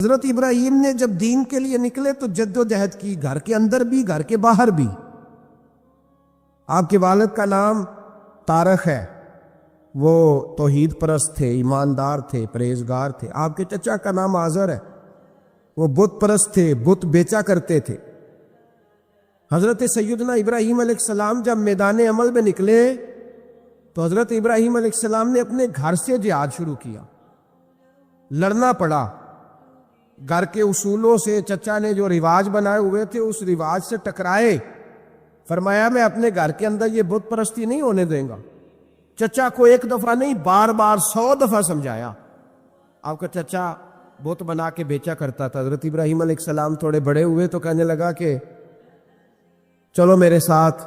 حضرت ابراہیم نے جب دین کے لیے نکلے تو جد و جہد کی، گھر کے اندر بھی گھر کے باہر بھی۔ آپ کے والد کا نام طارق ہے، وہ توحید پرست تھے، ایماندار تھے، پرہیزگار تھے۔ آپ کے چچا کا نام آزر ہے، وہ بت پرست تھے، بت بیچا کرتے تھے۔ حضرت سیدنا ابراہیم علیہ السلام جب میدان عمل میں نکلے تو حضرت ابراہیم علیہ السلام نے اپنے گھر سے جہاد شروع کیا، لڑنا پڑا۔ گھر کے اصولوں سے چچا نے جو رواج بنائے ہوئے تھے اس رواج سے ٹکرائے۔ فرمایا میں اپنے گھر کے اندر یہ بت پرستی نہیں ہونے دیں گا۔ چچا کو ایک دفعہ نہیں، بار بار 100 دفعہ سمجھایا۔ آپ کا چچا بت بنا کے بیچا کرتا تھا۔ حضرت ابراہیم علیہ السلام تھوڑے بڑے ہوئے تو کہنے لگا کہ چلو میرے ساتھ،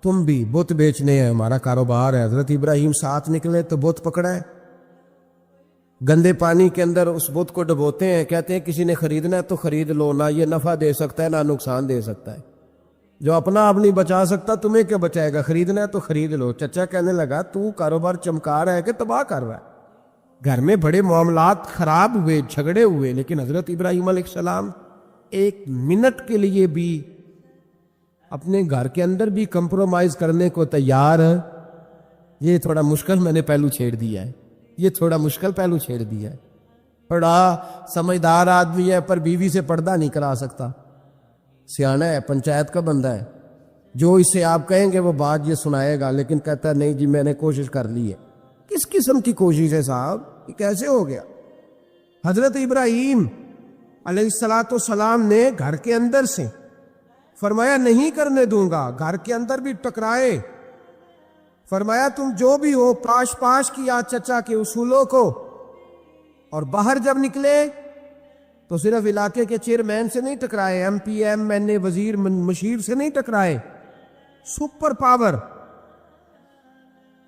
تم بھی بت بیچنے ہیں، ہمارا کاروبار ہے۔ حضرت ابراہیم ساتھ نکلے تو بت پکڑا ہے، گندے پانی کے اندر اس بت کو ڈبوتے ہیں، کہتے ہیں کسی نے خریدنا ہے تو خرید لو، نہ یہ نفع دے سکتا ہے نہ نقصان دے سکتا ہے، جو اپنا آپ نہیں بچا سکتا تمہیں کیا بچائے گا، خریدنا ہے تو خرید لو۔ چچا کہنے لگا تو کاروبار چمکا رہا ہے کہ تباہ کر رہا ہے۔ گھر میں بڑے معاملات خراب ہوئے، جھگڑے ہوئے، لیکن حضرت ابراہیم علیہ السلام ایک منٹ کے لیے بھی اپنے گھر کے اندر بھی کمپرومائز کرنے کو تیار۔ یہ تھوڑا مشکل میں نے پہلو چھیڑ دیا ہے، یہ تھوڑا مشکل پہلو چھیڑ دیا ہے۔ بڑا سمجھدار آدمی ہے پر بیوی سے پردہ نہیں کرا سکتا، سیانا ہے، پنچایت کا بندہ ہے، جو اسے آپ کہیں گے وہ بات یہ سنائے گا، لیکن کہتا ہے نہیں جی میں نے کوشش کر لی ہے۔ کس قسم کی کوشش ہے صاحب، یہ کیسے ہو گیا؟ حضرت ابراہیم علیہ السلام نے گھر کے اندر سے فرمایا نہیں کرنے دوں گا، گھر کے اندر بھی ٹکرائے۔ فرمایا تم جو بھی ہو، پاش پاش کیا چچا کے اصولوں کو، اور باہر جب نکلے تو صرف علاقے کے چیئرمین سے نہیں ٹکرائے، ایم پی ایم این اے وزیر مشیر سے نہیں ٹکرائے، سپر پاور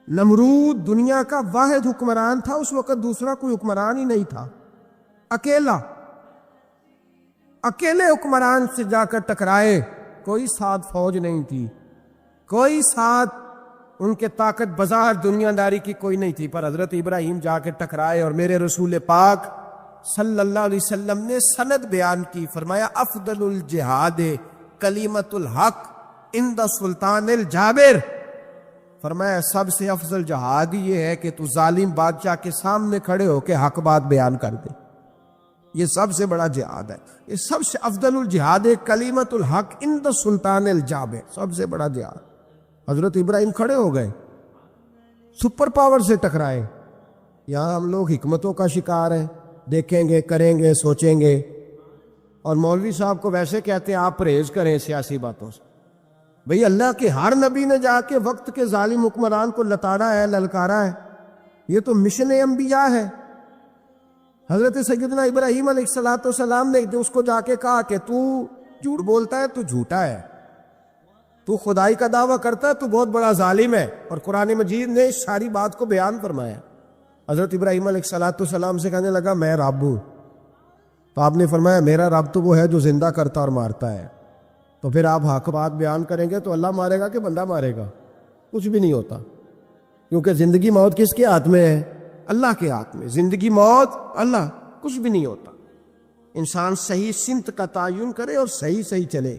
نمرود دنیا کا واحد حکمران تھا اس وقت، دوسرا کوئی حکمران ہی نہیں تھا، اکیلے حکمران سے جا کر ٹکرائے۔ کوئی ساتھ فوج نہیں تھی، کوئی ساتھ ان کے طاقت بظاہر دنیا داری کی کوئی نہیں تھی، پر حضرت ابراہیم جا کے ٹکرائے۔ اور میرے رسول پاک صلی اللہ علیہ وسلم نے سند بیان کی، فرمایا افضل الجہاد کلمۃ الحق عند سلطان الجابر۔ فرمایا سب سے افضل جہاد یہ ہے کہ تو ظالم بادشاہ کے سامنے کھڑے ہو کے حق بات بیان کر دے، یہ سب سے بڑا جہاد ہے، یہ سب سے افضل الجہاد کلمۃ الحق عند سلطان الجابر، سب سے بڑا جہاد۔ حضرت ابراہیم کھڑے ہو گئے، سپر پاور سے ٹکرائے۔ یہاں ہم لوگ حکمتوں کا شکار ہیں، دیکھیں گے، کریں گے، سوچیں گے، اور مولوی صاحب کو ویسے کہتے ہیں آپ پرہیز کریں سیاسی باتوں سے۔ بھئی اللہ کے ہر نبی نے جا کے وقت کے ظالم حکمران کو لتاڑا ہے، للکارا ہے، یہ تو مشن انبیاء ہے۔ حضرت سیدنا ابراہیم علیہ السلام نے اس کو جا کے کہا کہ تو جھوٹ بولتا ہے، تو جھوٹا ہے، تو خدائی کا دعویٰ کرتا ہے، تو بہت بڑا ظالم ہے۔ اور قرآن مجید نے اس ساری بات کو بیان فرمایا۔ حضرت ابراہیم علیہ السلام سے کہنے لگا میں رب ہوں، تو آپ نے فرمایا میرا رب تو وہ ہے جو زندہ کرتا اور مارتا ہے۔ تو پھر آپ حق بات بیان کریں گے تو اللہ مارے گا کہ بندہ مارے گا؟ کچھ بھی نہیں ہوتا، کیونکہ زندگی موت کس کے ہاتھ میں ہے؟ اللہ کے ہاتھ میں۔ زندگی موت اللہ، کچھ بھی نہیں ہوتا۔ انسان صحیح سمت کا تعین کرے اور صحیح چلے۔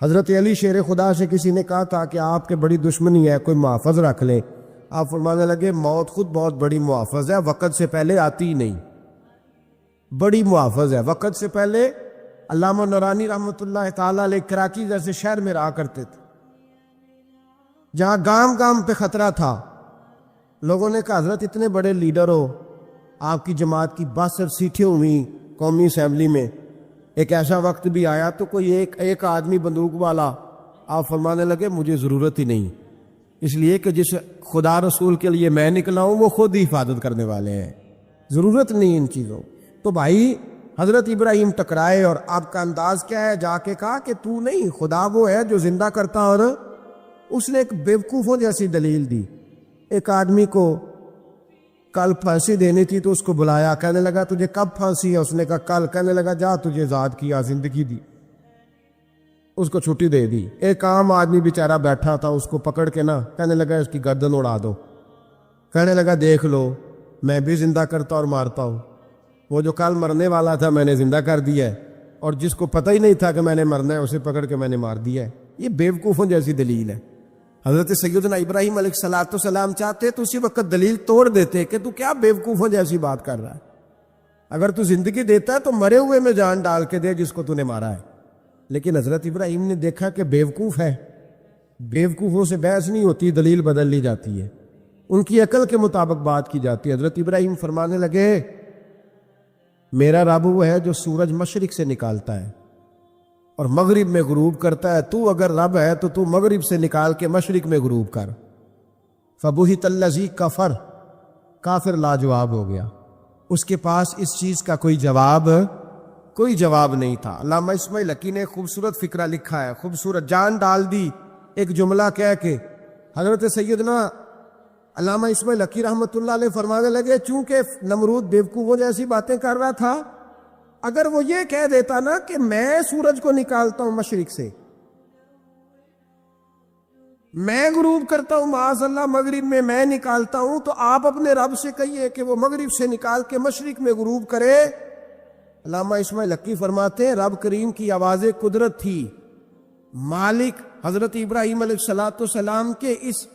حضرت علی شیر خدا سے کسی نے کہا تھا کہ آپ کے بڑی دشمنی ہے، کوئی محافظ رکھ لے۔ آپ فرمانے لگے موت خود بہت بڑی محافظ ہے، وقت سے پہلے آتی ہی نہیں، بڑی محافظ ہے وقت سے پہلے۔ علامہ نورانی رحمۃ اللہ تعالیٰ علیہ کراچی جیسے شہر میں رہا کرتے تھے، جہاں گام گام پہ خطرہ تھا۔ لوگوں نے کہا حضرت اتنے بڑے لیڈر ہو، آپ کی جماعت کی 62 سیٹیں ہوئیں قومی اسمبلی میں، ایک ایسا وقت بھی آیا تو کوئی ایک آدمی بندوق والا۔ آپ فرمانے لگے مجھے ضرورت ہی نہیں، اس لیے کہ جس خدا رسول کے لیے میں نکلا ہوں وہ خود ہی حفاظت کرنے والے ہیں، ضرورت نہیں ان چیزوں۔ تو بھائی حضرت ابراہیم ٹکرائے، اور آپ کا انداز کیا ہے؟ جا کے کہا کہ تو نہیں، خدا وہ ہے جو زندہ کرتا۔ اور اس نے ایک بیوقوفوں جیسی دلیل دی۔ ایک آدمی کو کل پھانسی دینی تھی تو اس کو بلایا، کہنے لگا تجھے کب پھانسی ہے؟ اس نے کہا کل۔ کہنے لگا جا تجھے آزاد کیا، زندگی دی، اس کو چھٹی دے دی۔ ایک عام آدمی بیچارہ بیٹھا تھا، اس کو پکڑ کے نا کہنے لگا اس کی گردن اڑا دو۔ کہنے لگا دیکھ لو میں بھی زندہ کرتا اور مارتا ہوں۔ وہ جو کل مرنے والا تھا میں نے زندہ کر دیا ہے، اور جس کو پتہ ہی نہیں تھا کہ میں نے مرنا ہے اسے پکڑ کے میں نے مار دیا ہے۔ یہ بیوقوفوں جیسی دلیل ہے۔ حضرت سیدنا ابراہیم علیہ السلام چاہتے تو اسی وقت دلیل توڑ دیتے کہ تو کیا بیوقوفوں جیسی بات کر رہا ہے، اگر تو زندگی دیتا ہے تو مرے ہوئے میں جان ڈال کے دے جس کو تو نے مارا ہے۔ لیکن حضرت ابراہیم نے دیکھا کہ بیوقوف ہے، بیوقوفوں سے بحث نہیں ہوتی، دلیل بدل لی جاتی ہے، ان کی عقل کے مطابق بات کی جاتی ہے۔ حضرت ابراہیم فرمانے لگے میرا رب وہ ہے جو سورج مشرق سے نکالتا ہے اور مغرب میں غروب کرتا ہے، تو اگر رب ہے تو مغرب سے نکال کے مشرق میں غروب کر۔ فبہت الذی کفر، کافر لاجواب ہو گیا، اس کے پاس اس چیز کا کوئی جواب نہیں تھا۔ علامہ اسماعیل حقی نے خوبصورت فقرہ لکھا ہے، خوبصورت جان ڈال دی ایک جملہ کہہ کے۔ حضرت سیدنا علامہ اسماعیل حقی رحمۃ اللہ علیہ فرمانے لگے چونکہ نمرود بیوقوفوں جیسی باتیں کر رہا تھا، اگر وہ یہ کہہ دیتا نا کہ میں سورج کو نکالتا ہوں مشرق سے، میں غروب کرتا ہوں معاذ اللہ مغرب میں نکالتا ہوں، تو آپ اپنے رب سے کہیے کہ وہ مغرب سے نکال کے مشرق میں غروب کرے۔ علامہ اسماعیل حقی فرماتے ہیں رب کریم کی آواز قدرت تھی، مالک حضرت ابراہیم علیہ السلام کے اس،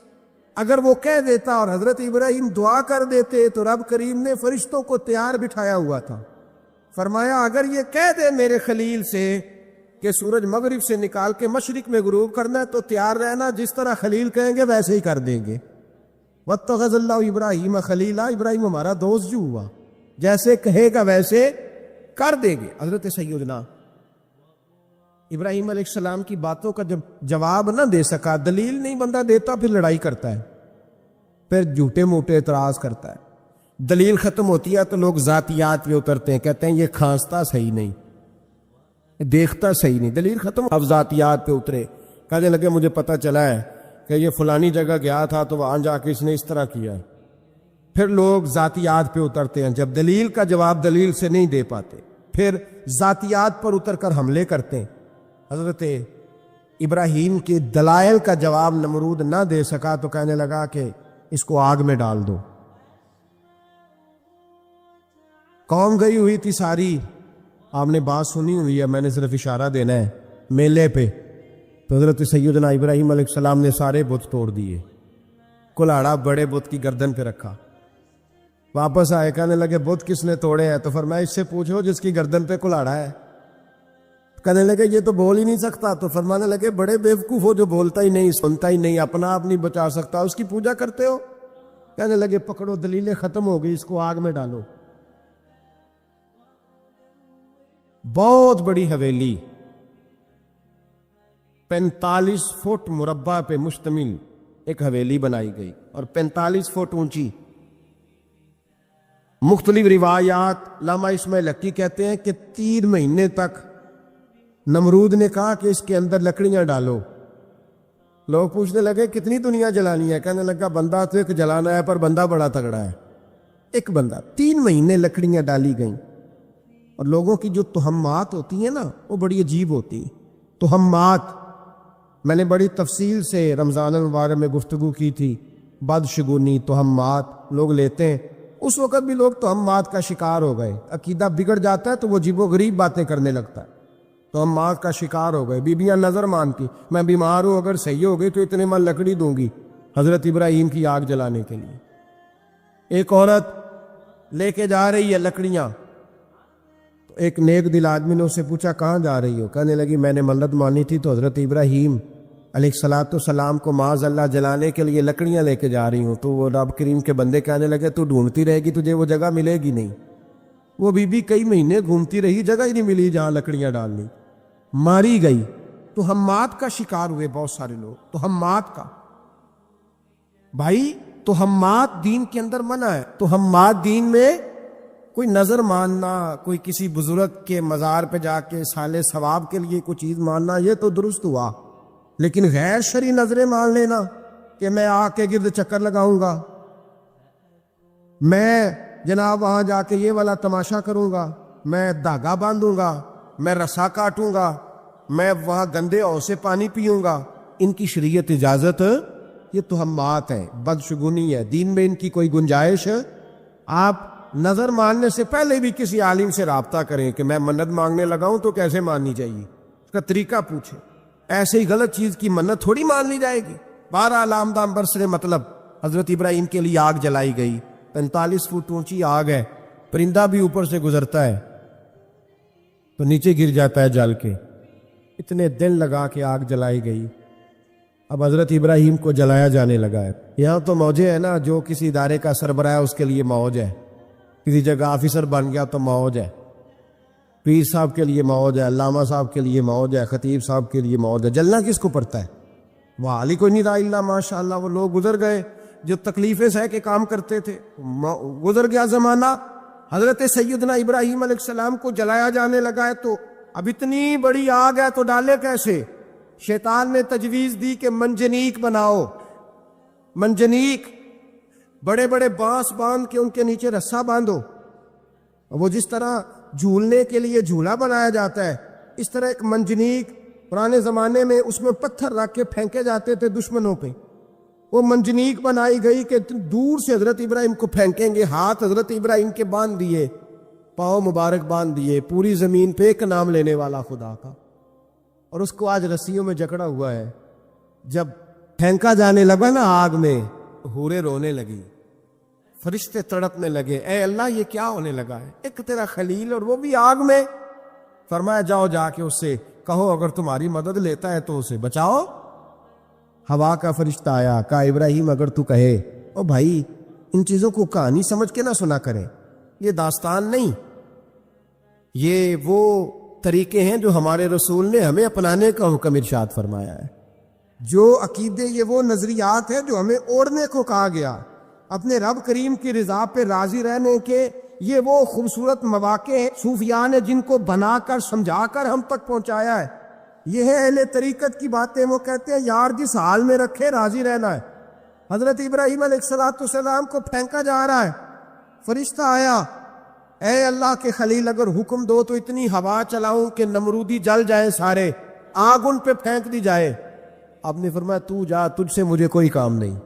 اگر وہ کہہ دیتا اور حضرت ابراہیم دعا کر دیتے تو رب کریم نے فرشتوں کو تیار بٹھایا ہوا تھا۔ فرمایا اگر یہ کہہ دے میرے خلیل سے کہ سورج مغرب سے نکال کے مشرق میں غروب کرنا ہے تو تیار رہنا، جس طرح خلیل کہیں گے ویسے ہی کر دیں گے۔ واتخذ اللہ ابراہیم خلیلا، ابراہیم ہمارا دوست جو ہوا، جیسے کہے گا ویسے کر دیں گے۔ حضرت سیدنا ابراہیم علیہ السلام کی باتوں کا جب جواب نہ دے سکا، دلیل نہیں بندہ دیتا، پھر لڑائی کرتا ہے، پھر جھوٹے موٹے اعتراض کرتا ہے۔ دلیل ختم ہوتی ہے تو لوگ ذاتیات پہ اترتے ہیں، کہتے ہیں یہ کھانستا صحیح نہیں، دیکھتا صحیح نہیں، دلیل ختم۔ اب ذاتیات پہ اترے، کہنے لگے مجھے پتہ چلا ہے کہ یہ فلانی جگہ گیا تھا تو وہاں جا کے اس نے اس طرح کیا ہے۔ پھر لوگ ذاتیات پہ اترتے ہیں، جب دلیل کا جواب دلیل سے نہیں دے پاتے پھر ذاتیات پر اتر کر حملے کرتے ہیں۔ حضرت ابراہیم کے دلائل کا جواب نمرود نہ دے سکا تو کہنے لگا کہ اس کو آگ میں ڈال دو۔ قوم گئی ہوئی تھی ساری، آپ نے بات سنی ہوئی ہے، میں نے صرف اشارہ دینا ہے، میلے پہ تو حضرت سیدنا ابراہیم علیہ السلام نے سارے بت توڑ دیے، کلاڑا بڑے بت کی گردن پہ رکھا، واپس آئے کہنے لگے بت کس نے توڑے ہیں؟ تو فرمایا اس سے پوچھو جس کی گردن پہ کلاڑا ہے۔ کہنے لگے یہ تو بول ہی نہیں سکتا، تو فرمانے لگے بڑے بیوقوف ہو جو بولتا ہی نہیں، سنتا ہی نہیں، اپنا آپ نہیں بچا سکتا، اس کی پوجا کرتے ہو؟ کہنے لگے پکڑو دلیلیں ختم ہو گئی، اس کو آگ میں ڈالو۔ بہت بڑی حویلی 45 فٹ مربع پہ مشتمل ایک حویلی بنائی گئی اور 45 فٹ اونچی۔ مختلف روایات، علامہ اسماعیل حقی کہتے ہیں کہ 3 مہینے تک نمرود نے کہا کہ اس کے اندر لکڑیاں ڈالو۔ لوگ پوچھنے لگے کتنی دنیا جلانی ہے؟ کہنے لگا بندہ تو ایک جلانا ہے پر بندہ بڑا تگڑا ہے، ایک بندہ۔ 3 مہینے لکڑیاں ڈالی گئیں، اور لوگوں کی جو تہمات ہوتی ہیں نا وہ بڑی عجیب ہوتی ہیں۔ تہمات میں نے بڑی تفصیل سے رمضان المبارک میں گفتگو کی تھی، بدشگونی تہمات لوگ لیتے ہیں، اس وقت بھی لوگ تہمات کا شکار ہو گئے، عقیدہ بگڑ جاتا ہے تو وہ عجیب و غریب باتیں کرنے لگتا ہے، تہمات کا شکار ہو گئے۔ بیویاں نظر مانتی، میں بیمار ہوں اگر صحیح ہو گئی تو اتنے من لکڑی دوں گی حضرت ابراہیم کی آگ جلانے کے لیے۔ ایک عورت لے کے جا رہی ہے لکڑیاں، تو ایک نیک دل آدمی نے اس سے پوچھا کہاں جا رہی ہو؟ کہنے لگی میں نے منت مانی تھی تو حضرت ابراہیم علیہ السلام کو معاذ اللہ جلانے کے لیے لکڑیاں لے کے جا رہی ہوں۔ تو وہ رب کریم کے بندے کہنے لگے تو ڈھونڈتی رہے گی، تجھے وہ جگہ ملے گی نہیں۔ وہ بی بی کئی مہینے گھومتی رہی، جگہ ہی نہیں ملی جہاں لکڑیاں ڈالنی، ماری گئی۔ تہمات کا شکار ہوئے بہت سارے لوگ، تہمات کا۔ بھائی تہمات دین کے اندر منع ہے، تہمات دین میں کوئی نظر ماننا، کوئی کسی بزرگ کے مزار پہ جا کے سالے ثواب کے لیے کوئی چیز ماننا، یہ تو درست ہوا، لیکن غیر شرعی نظریں مان لینا کہ میں آ کے گرد چکر لگاؤں گا، میں جناب وہاں جا کے یہ والا تماشا کروں گا، میں دھاگا باندھوں گا، میں رسا کاٹوں گا، میں وہاں گندے ہو سے پانی پیوں گا، ان کی شریعت اجازت، یہ تہمات ہیں، بدشگونی ہے، دین میں ان کی کوئی گنجائش آپ نظر ماننے سے پہلے بھی کسی عالم سے رابطہ کریں کہ میں منت مانگنے لگا ہوں تو کیسے ماننی چاہیے، اس کا طریقہ پوچھیں. ایسے ہی غلط چیز کی منت تھوڑی مان لی جائے گی. 12 لامدام برسرے مطلب حضرت ابراہیم کے لیے آگ جلائی گئی. 45 فٹ اونچی آگ ہے، پرندہ بھی اوپر سے گزرتا ہے تو نیچے گر جاتا ہے جل کے. اتنے دن لگا کے آگ جلائی گئی. اب حضرت ابراہیم کو جلایا جانے لگا ہے. یہاں تو موجیں ہیں نا، جو کسی ادارے کا سربراہ ہے اس کے لیے موج ہے، کسی جگہ آفیسر بن گیا تو موج ہے، پیر صاحب کے لیے موج ہے، علامہ صاحب کے لیے موج ہے، خطیب صاحب کے لیے موج ہے. جلنا کس کو پڑتا ہے؟ وہ حال ہی کوئی نہیں رہا اللہ ماشاء اللہ. وہ لوگ گزر گئے جو تکلیفیں سہ کے کام کرتے تھے، گزر گیا زمانہ. حضرت سیدنا ابراہیم علیہ السلام کو جلایا جانے لگا ہے تو اب اتنی بڑی آگ ہے تو ڈالے کیسے؟ شیطان نے تجویز دی کہ منجنیق بناؤ. منجنیق بڑے بڑے بانس باندھ کے ان کے نیچے رسا باندھو. وہ جس طرح جھولنے کے لیے جھولا بنایا جاتا ہے، اس طرح ایک منجنیق پرانے زمانے میں اس میں پتھر رکھ کے پھینکے جاتے تھے دشمنوں پہ. وہ منجنیق بنائی گئی کہ دور سے حضرت ابراہیم کو پھینکیں گے. ہاتھ حضرت ابراہیم کے باندھ دیے، پاؤں مبارک باندھ دیے. پوری زمین پہ ایک نام لینے والا خدا کا، اور اس کو آج رسیوں میں جکڑا ہوا ہے. جب پھینکا جانے لگا نا آگ میں، حوریں رونے لگی، فرشتے تڑپنے لگے، اے اللہ یہ کیا ہونے لگا ہے؟ ایک تیرا خلیل اور وہ بھی آگ میں. فرمایا جاؤ جا کے اس سے کہو اگر تمہاری مدد لیتا ہے تو اسے بچاؤ. ہوا کا فرشتہ آیا، کہا ابراہیم اگر تو کہے. او بھائی ان چیزوں کو کہانی سمجھ کے نہ سنا کریں، یہ داستان نہیں، یہ وہ طریقے ہیں جو ہمارے رسول نے ہمیں اپنانے کا حکم ارشاد فرمایا ہے. جو عقیدے، یہ وہ نظریات ہیں جو ہمیں اوڑھنے کو کہا گیا. اپنے رب کریم کی رضا پہ راضی رہنے کے یہ وہ خوبصورت مواقع ہیں صوفیاء نے جن کو بنا کر سمجھا کر ہم تک پہنچایا ہے. یہ ہے اہل طریقت کی باتیں. وہ کہتے ہیں یار جس حال میں رکھے راضی رہنا ہے. حضرت ابراہیم علیہ السلام کو پھینکا جا رہا ہے، فرشتہ آیا، اے اللہ کے خلیل اگر حکم دو تو اتنی ہوا چلاؤں کہ نمرودی جل جائیں سارے، آگ ان پہ پھینک دی جائے. آپ نے فرمایا تو جا، تجھ سے مجھے کوئی کام نہیں.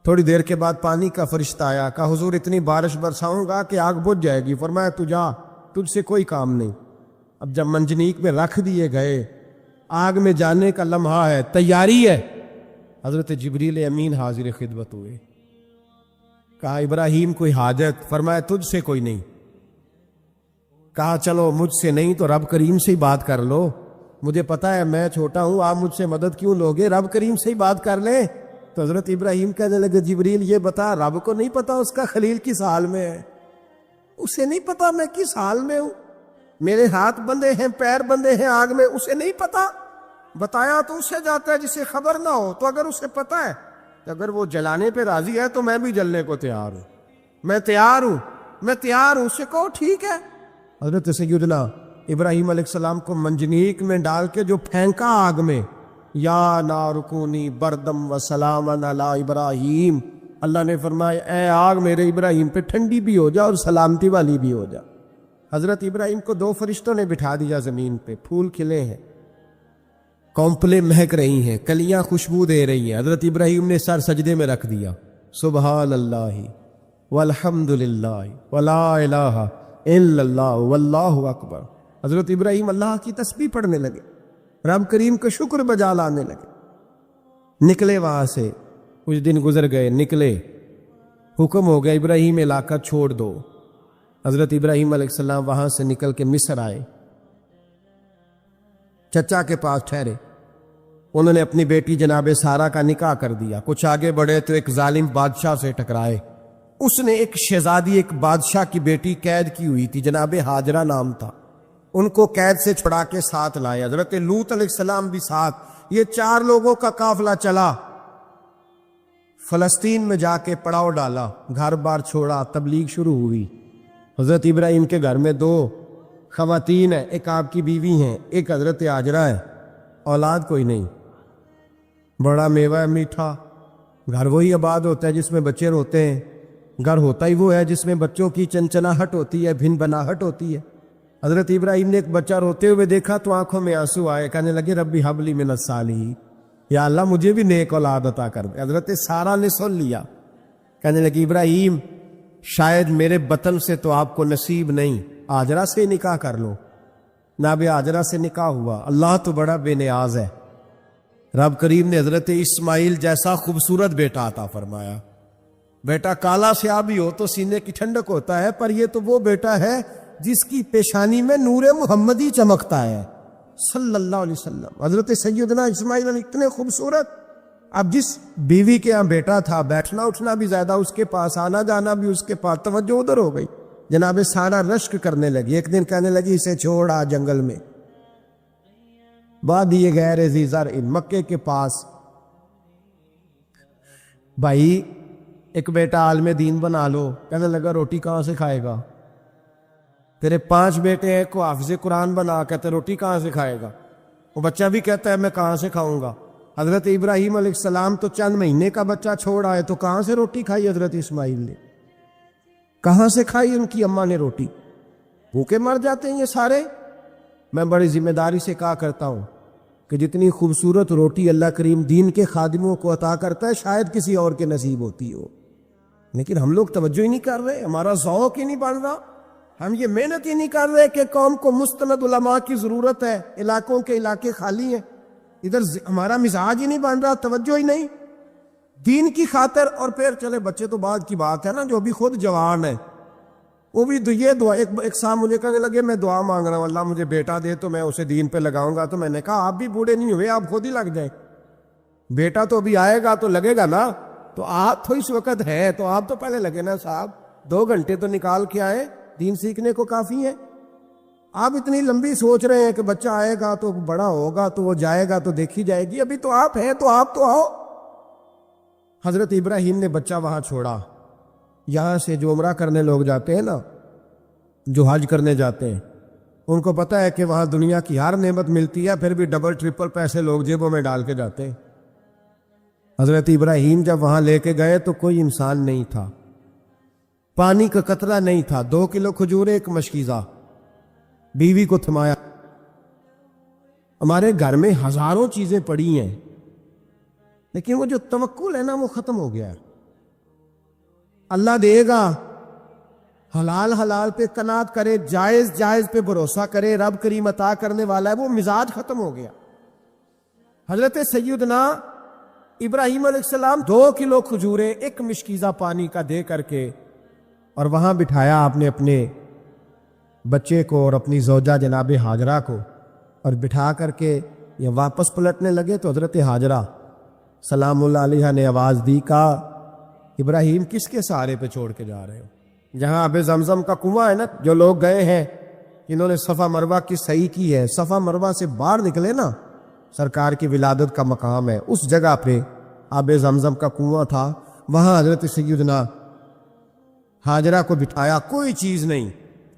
تھوڑی دیر کے بعد پانی کا فرشتہ آیا، کہا حضور اتنی بارش برساؤں گا کہ آگ بجھ جائے گی. فرمایا تو جا، تجھ سے کوئی کام نہیں. اب جب منجنیق میں رکھ دیے گئے، آگ میں جانے کا لمحہ ہے، تیاری ہے، حضرت جبریل امین حاضر خدمت ہوئے. کہا ابراہیم کوئی حاجت؟ فرمایا تجھ سے کوئی نہیں. کہا چلو مجھ سے نہیں تو رب کریم سے ہی بات کر لو، مجھے پتا ہے میں چھوٹا ہوں، آپ مجھ سے مدد کیوں لوگے، رب کریم سے ہی بات کر لیں. تو حضرت ابراہیم کہنے لگے جبریل یہ بتا رب کو نہیں پتا اس کا خلیل کس حال میں ہے؟ اسے نہیں پتا میں کس حال میں ہوں، میرے ہاتھ بندے ہیں، پیر بندے ہیں آگ میں، اسے نہیں پتا. بتایا تو اسے جاتا ہے جسے خبر نہ ہو. تو اگر اسے پتا ہے، اگر وہ جلانے پہ راضی ہے تو میں بھی جلنے کو تیار ہوں، میں تیار ہوں. اسے کہو ٹھیک ہے. حضرت سیدنا ابراہیم علیہ السلام کو منجنیق میں ڈال کے جو پھینکا آگ میں، یا نار کونی بردم و سلام علی ابراہیم، اللہ نے فرمایا اے آگ میرے ابراہیم پہ ٹھنڈی بھی ہو جا اور سلامتی والی بھی ہو جا. حضرت ابراہیم کو 2 فرشتوں نے بٹھا دیا زمین پہ. پھول کھلے ہیں، کونپلیں مہک رہی ہیں، کلیاں خوشبو دے رہی ہیں. حضرت ابراہیم نے سر سجدے میں رکھ دیا، سبحان اللہ والحمد للہ ولا الہ الا اللہ واللہ اکبر. حضرت ابراہیم اللہ کی تسبیح پڑھنے لگے، رب کریم کا شکر بجا لانے لگے. نکلے وہاں سے، کچھ دن گزر گئے، نکلے، حکم ہو گیا ابراہیم علاقہ چھوڑ دو. حضرت ابراہیم علیہ السلام وہاں سے نکل کے مصر آئے، چچا کے پاس ٹھہرے. انہوں نے اپنی بیٹی جناب سارہ کا نکاح کر دیا. کچھ آگے بڑھے تو ایک ظالم بادشاہ سے ٹکرائے. اس نے ایک شہزادی، ایک بادشاہ کی بیٹی قید کی ہوئی تھی، جناب ہاجرہ نام تھا. ان کو قید سے چھڑا کے ساتھ لائے. حضرت لوط علیہ السلام بھی ساتھ. یہ 4 لوگوں کا قافلہ چلا، فلسطین میں جا کے پڑاؤ ڈالا، گھر بار چھوڑا، تبلیغ شروع ہوئی. حضرت ابراہیم کے گھر میں 2 خواتین ہیں، ایک آپ کی بیوی ہیں، ایک حضرت ہاجرہ ہے. اولاد کوئی نہیں. بڑا میوہ ہے میٹھا. گھر وہی آباد ہوتا ہے جس میں بچے روتے ہیں، گھر ہوتا ہی وہ ہے جس میں بچوں کی چنچناہٹ ہوتی ہے، بھن بناہٹ ہوتی ہے. حضرت ابراہیم نے ایک بچہ روتے ہوئے دیکھا تو آنکھوں میں آنسو آئے، کہنے لگے ربی حب لی من الصالحین، یا اللہ مجھے بھی نیک اولاد عطا کر دے. حضرت سارہ نے سن لیا، کہنے لگی ابراہیم شاید میرے بطن سے تو آپ کو نصیب نہیں، ہاجرہ سے نکاح کر لو۔ جناب ہاجرہ سے نکاح ہوا۔ اللہ تو بڑا بے نیاز ہے، رب کریم نے حضرت اسماعیل جیسا خوبصورت بیٹا عطا فرمایا۔ بیٹا کالا سیاہ بھی ہو تو سینے کی ٹھنڈک ہوتا ہے، پر یہ تو وہ بیٹا ہے جس کی پیشانی میں نور محمدی چمکتا ہے صلی اللہ علیہ وسلم۔ حضرت سیدنا اسماعیل علیہ اتنے خوبصورت۔ اب جس بیوی کے ہاں بیٹا تھا، بیٹھنا اٹھنا بھی زیادہ اس کے پاس، آنا جانا بھی اس کے پاس، توجہ ادھر ہو گئی۔ جناب سارا رشک کرنے لگی، ایک دن کہنے لگی اسے چھوڑ آ جنگل میں، وادی غیر ذی زرع مکے کے پاس۔ بھائی ایک بیٹا عالم دین بنا لو۔ کہنے لگا روٹی کہاں سے کھائے گا؟ تیرے 5 بیٹے ہیں، کو حافظ قرآن بنا، کہتے روٹی کہاں سے کھائے گا؟ وہ بچہ بھی کہتا ہے میں کہاں سے کھاؤں گا؟ حضرت ابراہیم علیہ السلام تو چند مہینے کا بچہ چھوڑ آئے، تو کہاں سے روٹی کھائی حضرت اسماعیل نے؟ کہاں سے کھائی ان کی اماں نے روٹی؟ بھوکے مر جاتے ہیں یہ سارے۔ میں بڑی ذمہ داری سے کہا کرتا ہوں کہ جتنی خوبصورت روٹی اللہ کریم دین کے خادموں کو عطا کرتا ہے شاید کسی اور کے نصیب ہوتی ہو، لیکن ہم لوگ توجہ ہی نہیں کر رہے، ہمارا ذوق ہی نہیں بڑھ رہا، ہم یہ محنت ہی نہیں کر رہے کہ قوم کو مستند علماء کی ضرورت ہے، علاقوں کے علاقے خالی ہیں، ادھر ہمارا مزاج ہی نہیں بن رہا، توجہ ہی نہیں دین کی خاطر۔ اور پھر چلے بچے تو بعد کی بات ہے نا، جو بھی خود جوان ہے وہ بھی یہ دعا، ایک صاحب مجھے کہنے لگے میں دعا مانگ رہا ہوں اللہ مجھے بیٹا دے تو میں اسے دین پہ لگاؤں گا۔ تو میں نے کہا آپ بھی بوڑھے نہیں ہوئے، آپ خود ہی لگ جائیں، بیٹا تو ابھی آئے گا تو لگے گا نا، تو آپ تو اس وقت ہے تو آپ تو پہلے لگے نا صاحب، 2 گھنٹے تو نکال کے آئے، دین سیکھنے کو کافی ہے۔ آپ اتنی لمبی سوچ رہے ہیں کہ بچہ آئے گا تو بڑا ہوگا تو وہ جائے گا تو دیکھی جائے گی، ابھی تو آپ ہیں تو آپ تو آؤ۔ حضرت ابراہیم نے بچہ وہاں چھوڑا۔ یہاں سے جو عمرہ کرنے لوگ جاتے ہیں نا، جو حج کرنے جاتے ہیں، ان کو پتہ ہے کہ وہاں دنیا کی ہر نعمت ملتی ہے، پھر بھی ڈبل ٹرپل پیسے لوگ جیبوں میں ڈال کے جاتے ہیں۔ حضرت ابراہیم جب وہاں لے کے گئے تو کوئی انسان نہیں تھا، پانی کا قطرہ نہیں تھا، 2 کلو کھجورے، 1 مشکیزہ، بیوی کو تھمایا۔ ہمارے گھر میں ہزاروں چیزیں پڑی ہیں، لیکن وہ جو توکل ہے نا وہ ختم ہو گیا ہے۔ اللہ دے گا، حلال حلال پہ قناعت کرے، جائز جائز پہ بھروسہ کرے، رب کریم عطا کرنے والا ہے، وہ مزاج ختم ہو گیا۔ حضرت سیدنا ابراہیم علیہ السلام 2 کلو کھجورے، 1 مشکیزہ پانی کا دے کر کے، اور وہاں بٹھایا آپ نے اپنے بچے کو اور اپنی زوجہ جناب ہاجرہ کو، اور بٹھا کر کے یہ واپس پلٹنے لگے تو حضرت ہاجرہ سلام اللہ علیہ نے آواز دی، کہا ابراہیم کس کے سہارے پہ چھوڑ کے جا رہے ہو؟ جہاں آب زمزم کا کنواں ہے نا، جو لوگ گئے ہیں انہوں نے صفا مروہ کی صحیح کی ہے، صفا مروہ سے باہر نکلے نا، سرکار کی ولادت کا مقام ہے، اس جگہ پہ آب زمزم کا کنواں تھا، وہاں حضرت سیدنا ہاجرہ کو بٹھایا، کوئی چیز نہیں،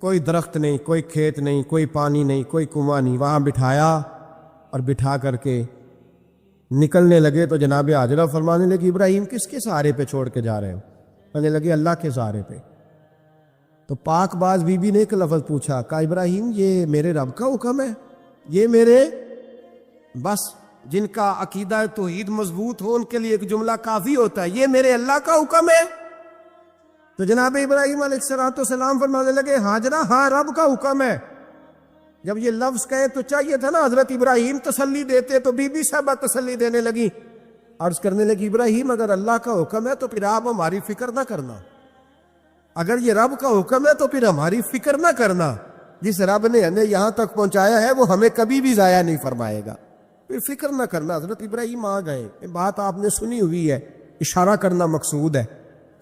کوئی درخت نہیں، کوئی کھیت نہیں، کوئی پانی نہیں، کوئی کنواں نہیں، وہاں بٹھایا اور بٹھا کر کے نکلنے لگے تو جناب ہاجرہ فرمانے لگی ابراہیم کس کے سہارے پہ چھوڑ کے جا رہے ہو؟ کہنے لگے اللہ کے سہارے پہ۔ تو پاک باز بی بی نے ایک لفظ پوچھا، کہا ابراہیم یہ میرے رب کا حکم ہے، یہ میرے، بس جن کا عقیدہ توحید مضبوط ہو ان کے لیے ایک جملہ کافی ہوتا ہے، یہ میرے اللہ کا حکم ہے۔ تو جناب ابراہیم علیہ السلام فرمانے لگے ہاجرہ ہاں رب کا حکم ہے۔ جب یہ لفظ کہے تو چاہیے تھا نا حضرت ابراہیم تسلی دیتے، تو بی بی صاحبہ تسلی دینے لگی، عرض کرنے لگی ابراہیم اگر اللہ کا حکم ہے تو پھر آپ ہماری فکر نہ کرنا، اگر یہ رب کا حکم ہے تو پھر ہماری فکر نہ کرنا، جس رب نے ہمیں یہاں تک پہنچایا ہے وہ ہمیں کبھی بھی ضائع نہیں فرمائے گا، پھر فکر نہ کرنا۔ حضرت ابراہیم آ گئے، یہ بات آپ نے سنی ہوئی ہے، اشارہ کرنا مقصود ہے۔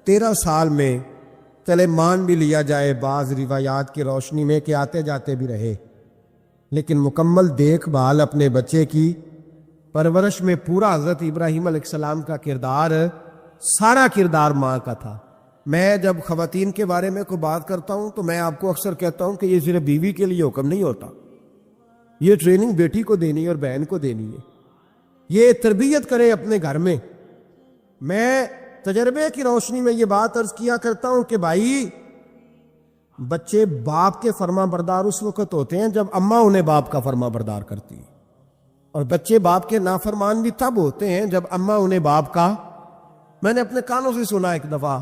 13 سال میں چلے مان بھی لیا جائے بعض روایات کی روشنی میں کہ آتے جاتے بھی رہے، لیکن مکمل دیکھ بھال اپنے بچے کی پرورش میں پورا حضرت ابراہیم علیہ السلام کا کردار، سارا کردار ماں کا تھا۔ میں جب خواتین کے بارے میں کوئی بات کرتا ہوں تو میں آپ کو اکثر کہتا ہوں کہ یہ صرف بیوی کے لیے حکم نہیں ہوتا، یہ ٹریننگ بیٹی کو دینی ہے اور بہن کو دینی ہے، یہ تربیت کریں اپنے گھر میں۔ میں تجربے کی روشنی میں یہ بات عرض کیا کرتا ہوں کہ بھائی بچے باپ کے فرما بردار اس وقت ہوتے ہیں جب اماں انہیں باپ کا فرما بردار کرتی ہے، اور بچے باپ کے نافرمان بھی تب ہوتے ہیں جب اماں انہیں باپ کا، میں نے اپنے کانوں سے سنا ایک دفعہ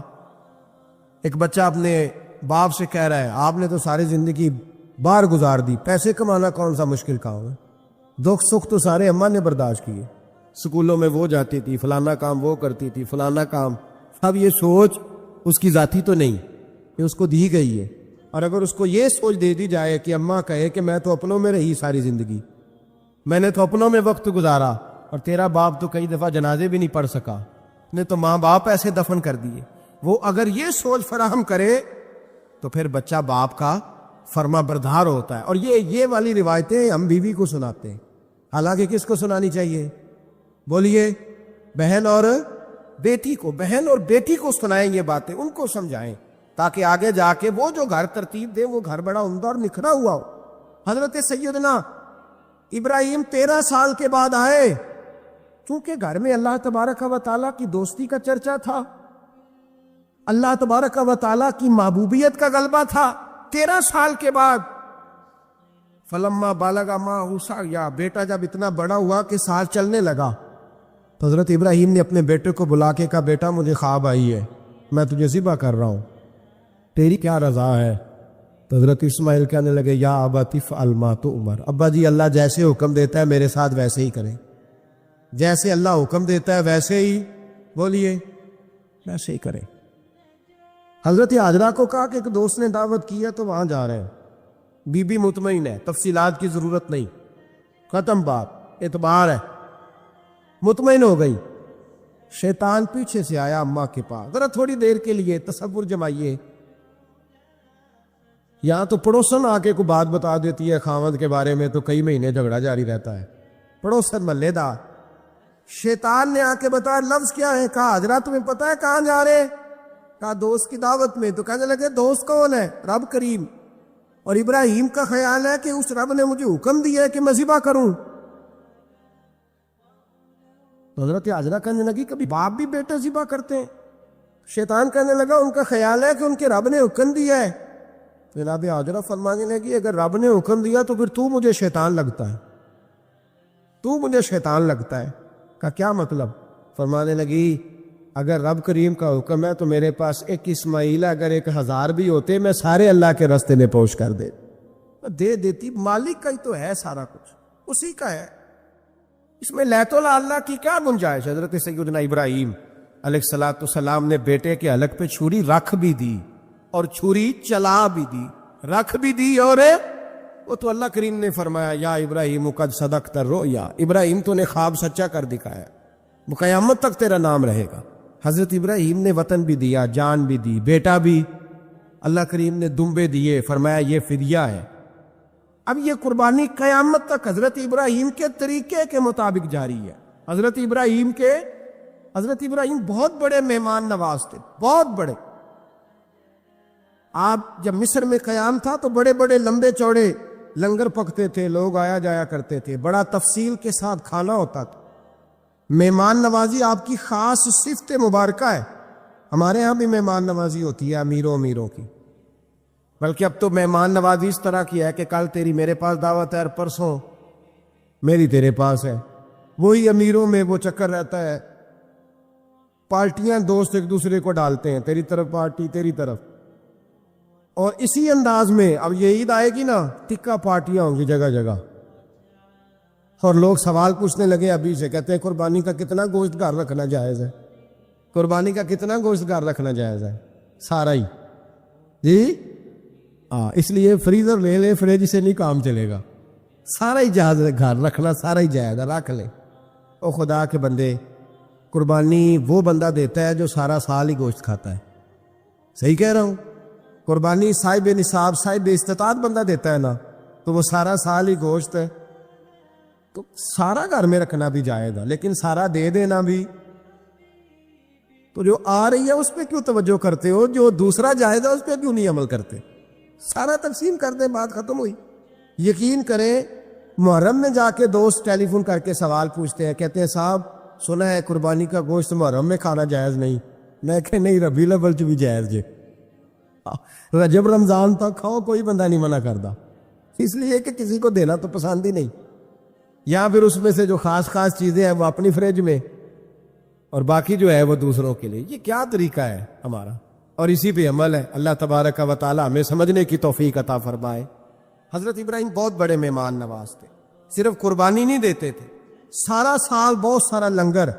ایک بچہ اپنے باپ سے کہہ رہا ہے آپ نے تو ساری زندگی باہر گزار دی، پیسے کمانا کون سا مشکل کام ہے، دکھ سکھ تو سارے اماں نے برداشت کیے، سکولوں میں وہ جاتی تھی، فلانا کام وہ کرتی تھی، فلانا کام۔ اب یہ سوچ اس کی ذاتی تو نہیں، یہ اس کو دی گئی ہے۔ اور اگر اس کو یہ سوچ دے دی جائے کہ اماں کہے کہ میں تو اپنوں میں رہی ساری زندگی، میں نے تو اپنوں میں وقت گزارا، اور تیرا باپ تو کئی دفعہ جنازے بھی نہیں پڑھ سکا، نے تو ماں باپ ایسے دفن کر دیے، وہ اگر یہ سوچ فراہم کرے تو پھر بچہ باپ کا فرما بردار ہوتا ہے۔ اور یہ والی روایتیں ہم بیوی کو سناتے ہیں، حالانکہ کس کو سنانی چاہیے؟ بولیے، بہن اور بیٹی کو، بہن اور بیٹی کو سنائیں یہ باتیں، ان کو سمجھائیں، تاکہ آگے جا کے وہ جو گھر ترتیب دے وہ گھر بڑا عمدہ اور نکھرا ہوا ہو۔ حضرت سیدنا ابراہیم 13 سال کے بعد آئے، چونکہ گھر میں اللہ تبارک و تعالیٰ کی دوستی کا چرچا تھا، اللہ تبارک و تعالیٰ کی محبوبیت کا غلبہ تھا۔ 13 سال کے بعد فلما بالغ معہ السعی، بیٹا جب اتنا بڑا ہوا کہ ساتھ چلنے لگا، تو حضرت ابراہیم نے اپنے بیٹے کو بلا کے کہا بیٹا مجھے خواب آئی ہے، میں تجھے ذبح کر رہا ہوں، تیری کیا رضا ہے؟ تو حضرت اسماعیل کہنے لگے یا ابت افعل ما تؤمر، ابا جی اللہ جیسے حکم دیتا ہے میرے ساتھ ویسے ہی کریں، جیسے اللہ حکم دیتا ہے ویسے ہی، بولیے، ویسے ہی کریں۔ حضرت حاجرہ کو کہا کہ ایک دوست نے دعوت کی ہے تو وہاں جا رہے ہیں، بی بی مطمئن ہے، تفصیلات کی ضرورت نہیں، ختم بات، اعتبار ہے، مطمئن ہو گئی۔ شیطان پیچھے سے آیا اماں کے پاس، ذرا تھوڑی دیر کے لیے تصور جمائیے، یہاں تو پڑوسن آ کے کوئی بات بتا دیتی ہے خاوند کے بارے میں تو کئی مہینے جھگڑا جاری رہتا ہے، پڑوسن محلے دار۔ شیطان نے آ کے بتایا لفظ کیا ہے؟ کہا حاجرہ تمہیں پتا ہے کہاں جا رہے؟ کہا دوست کی دعوت میں۔ تو کہنے لگے دوست کون ہے؟ رب کریم، اور ابراہیم کا خیال ہے کہ اس رب نے مجھے حکم دیا ہے کہ میں ذبح کروں۔ تو حضرت حاجرہ کہنے لگی کبھی باپ بھی بیٹے ذبح کرتے ہیں؟ شیطان کہنے لگا ان کا خیال ہے کہ ان کے رب نے حکم دیا ہے۔ جناب حاجرہ فرمانے لگی اگر رب نے حکم دیا تو پھر تو مجھے شیطان لگتا ہے، تو مجھے شیطان لگتا ہے۔ کا کیا مطلب؟ فرمانے لگی اگر رب کریم کا حکم ہے تو میرے پاس ایک اسماعیل ہے، اگر 1000 بھی ہوتے میں سارے اللہ کے راستے میں پہنچ کر دے دیتی، مالک کا ہی تو ہے سارا کچھ، اسی کا ہے، اس میں لیت اللہ کی کیا گنجائش؟ حضرت سیدنا ابراہیم علیہ السلام نے بیٹے کے حلق پہ چھری رکھ بھی دی اور چھری چلا بھی دی، رکھ بھی دی، اور وہ تو اللہ کریم نے فرمایا یا ابراہیم قد صدقت الرؤیا، ابراہیم تو نے خواب سچا کر دکھایا، وہ قیامت تک تیرا نام رہے گا۔ حضرت ابراہیم نے وطن بھی دیا، جان بھی دی، بیٹا بھی، اللہ کریم نے دمبے دیے، فرمایا یہ فدیہ ہے۔ اب یہ قربانی قیامت تک حضرت ابراہیم کے طریقے کے مطابق جاری ہے۔ حضرت ابراہیم بہت بڑے مہمان نواز تھے، بہت بڑے۔ آپ جب مصر میں قیام تھا تو بڑے بڑے لمبے چوڑے لنگر پکتے تھے، لوگ آیا جایا کرتے تھے، بڑا تفصیل کے ساتھ کھانا ہوتا تھا۔ مہمان نوازی آپ کی خاص صفت مبارکہ ہے، ہمارے ہاں بھی مہمان نوازی ہوتی ہے امیروں کی، بلکہ اب تو مہمان نوازی اس طرح کی ہے کہ کل تیری میرے پاس دعوت ہے اور پرسوں میری تیرے پاس ہے، وہی امیروں میں وہ چکر رہتا ہے، پارٹیاں دوست ایک دوسرے کو ڈالتے ہیں، تیری طرف پارٹی تیری طرف، اور اسی انداز میں اب یہ عید آئے گی نا، ٹکا پارٹیاں ہوں گی جگہ جگہ، اور لوگ سوال پوچھنے لگے ابھی سے، کہتے ہیں قربانی کا کتنا گوشت گھر رکھنا جائز ہے؟ قربانی کا کتنا گوشت گھر رکھنا جائز ہے؟ سارا ہی جی، اس لیے فریزر لے لے، فریج سے نہیں کام چلے گا، سارا ہی جائز ہے، گھر رکھنا سارا ہی جائز ہے، رکھ لیں۔ او خدا کے بندے، قربانی وہ بندہ دیتا ہے جو سارا سال ہی گوشت کھاتا ہے، صحیح کہہ رہا ہوں؟ قربانی صاحب نصاب، صاحب استطاعت بندہ دیتا ہے نا، تو وہ سارا سال ہی گوشت ہے، تو سارا گھر میں رکھنا بھی جائز ہے، لیکن سارا دے دینا بھی، تو جو آ رہی ہے اس پہ کیوں توجہ کرتے ہو؟ جو دوسرا جائز ہے اس پہ کیوں نہیں عمل کرتے؟ سارا تقسیم کر دیں، بات ختم ہوئی۔ یقین کریں محرم میں جا کے دوست ٹیلی فون کر کے سوال پوچھتے ہیں، کہتے ہیں صاحب سنا ہے قربانی کا گوشت محرم میں کھانا جائز نہیں، میں کہ نہیں ربیع الاول بھی جائز جے، رجب رمضان تک کھاؤ، کوئی بندہ نہیں منع کرتا، اس لیے کہ کسی کو دینا تو پسند ہی نہیں، یا پھر اس میں سے جو خاص چیزیں ہیں وہ اپنی فریج میں اور باقی جو ہے وہ دوسروں کے لیے۔ یہ کیا طریقہ ہے ہمارا؟ اور اسی پہ عمل ہے. اللہ تبارک و تعالی ہمیں سمجھنے کی توفیق عطا فرمائے. حضرت ابراہیم بہت بڑے مہمان نواز تھے. صرف قربانی نہیں دیتے تھے، سارا سال بہت سارا لنگر،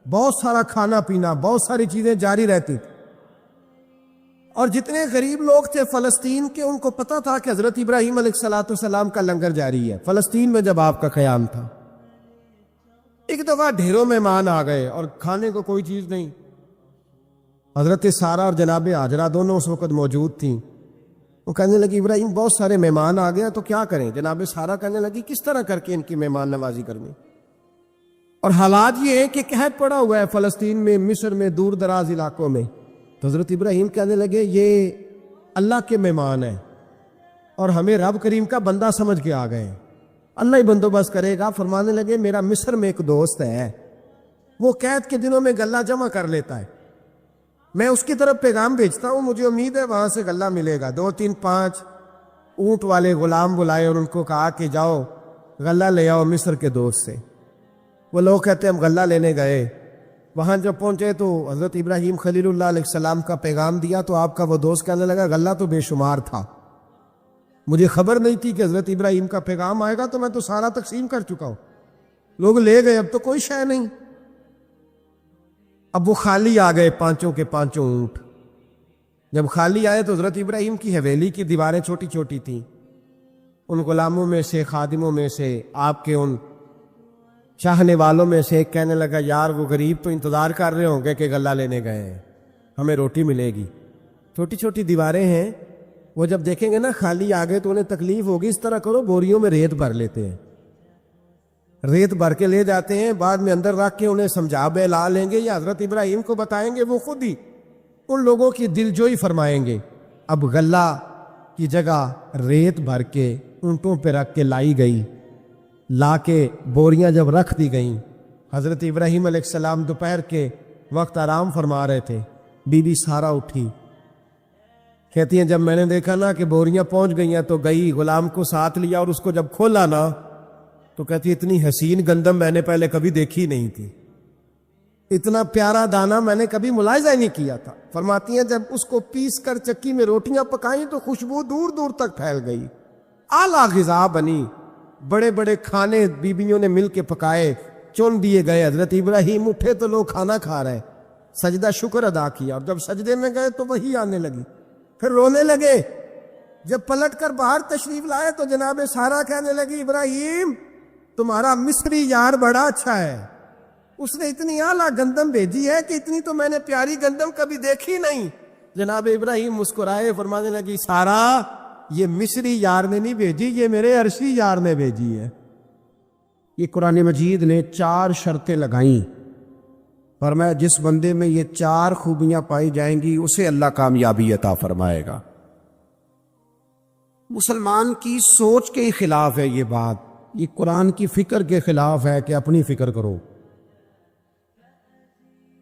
بہت سارا کھانا پینا، بہت ساری چیزیں جاری رہتی تھی. اور جتنے غریب لوگ تھے فلسطین کے، ان کو پتہ تھا کہ حضرت ابراہیم علیہ السلام کا لنگر جاری ہے. فلسطین میں جب آپ کا قیام تھا، ایک دفعہ ڈھیروں مہمان آ گئے اور کھانے کو کوئی چیز نہیں. حضرت سارہ اور جناب ہاجرہ دونوں اس وقت موجود تھیں. وہ کہنے لگی ابراہیم بہت سارے مہمان آ گئے تو کیا کریں؟ جناب سارہ کہنے لگی کس طرح کر کے ان کی مہمان نوازی کرنی. اور حالات یہ ہے کہ قحط پڑا ہوا ہے فلسطین میں، مصر میں، دور دراز علاقوں میں. تو حضرت ابراہیم کہنے لگے یہ اللہ کے مہمان ہیں اور ہمیں رب کریم کا بندہ سمجھ کے آ گئے، اللہ ہی بندوبست کرے گا. فرمانے لگے میرا مصر میں ایک دوست ہے، وہ قحط کے دنوں میں غلہ جمع کر لیتا ہے، میں اس کی طرف پیغام بھیجتا ہوں، مجھے امید ہے وہاں سے غلہ ملے گا. 2-3-5 اونٹ والے غلام بلائے اور ان کو کہا کہ جاؤ غلہ لے آؤ مصر کے دوست سے. وہ لوگ کہتے ہیں ہم غلہ لینے گئے. وہاں جب پہنچے تو حضرت ابراہیم خلیل اللہ علیہ السلام کا پیغام دیا تو آپ کا وہ دوست کہنے لگا غلہ تو بے شمار تھا، مجھے خبر نہیں تھی کہ حضرت ابراہیم کا پیغام آئے گا، تو میں تو سارا تقسیم کر چکا ہوں. لوگ لے گئے، اب تو کوئی شے نہیں. اب وہ خالی آ گئے 5 کے 5 اونٹ. جب خالی آئے تو حضرت ابراہیم کی حویلی کی دیواریں چھوٹی چھوٹی تھیں. ان غلاموں میں سے، خادموں میں سے، آپ کے ان چاہنے والوں میں سے ایک کہنے لگا یار وہ غریب تو انتظار کر رہے ہوں گے کہ غلہ لینے گئے ہیں، ہمیں روٹی ملے گی. چھوٹی چھوٹی دیواریں ہیں، وہ جب دیکھیں گے نا خالی آ گئے تو انہیں تکلیف ہوگی. اس طرح کرو بوریوں میں ریت بھر لیتے ہیں، ریت بھر کے لے جاتے ہیں، بعد میں اندر رکھ کے انہیں سمجھا بہلا لیں گے یا حضرت ابراہیم کو بتائیں گے، وہ خود ہی ان لوگوں کی دلجوئی فرمائیں گے. اب غلہ کی جگہ ریت بھر کے اونٹوں پہ رکھ کے لائی گئی. لا کے بوریاں جب رکھ دی گئیں، حضرت ابراہیم علیہ السلام دوپہر کے وقت آرام فرما رہے تھے. بی بی سارہ اٹھی، کہتی ہیں جب میں نے دیکھا نا کہ بوریاں پہنچ گئی ہیں تو گئی، غلام کو ساتھ لیا اور اس کو جب کھولا نا تو کہتی اتنی حسین گندم میں نے پہلے کبھی دیکھی نہیں تھی، اتنا پیارا دانہ میں نے کبھی ملاحظہ ہی نہیں کیا تھا. فرماتی ہیں جب اس کو پیس کر چکی میں روٹیاں پکائیں تو خوشبو دور دور تک پھیل گئی. اعلیٰ غذا بنی، بڑے بڑے کھانے بیویوں نے مل کے پکائے، چن دیے گئے. حضرت ابراہیم اٹھے تو لوگ کھانا کھا رہے، سجدہ شکر ادا کیا، اور جب سجدے میں گئے تو وہی آنے لگی، پھر رونے لگے. جب پلٹ کر باہر تشریف لائے تو جناب سارہ کہنے لگی ابراہیم تمہارا مصری یار بڑا اچھا ہے، اس نے اتنی اعلیٰ گندم بھیجی ہے کہ اتنی تو میں نے پیاری گندم کبھی دیکھی نہیں. جناب ابراہیم مسکرائے، فرمانے لگی سارہ یہ مصری یار نے نہیں بھیجی، یہ میرے عرشی یار نے بھیجی ہے. یہ قرآن مجید نے 4 شرطیں لگائیں، فرمایا جس بندے میں یہ 4 خوبیاں پائی جائیں گی اسے اللہ کامیابی عطا فرمائے گا. مسلمان کی سوچ کے خلاف ہے یہ بات، یہ قرآن کی فکر کے خلاف ہے کہ اپنی فکر کرو.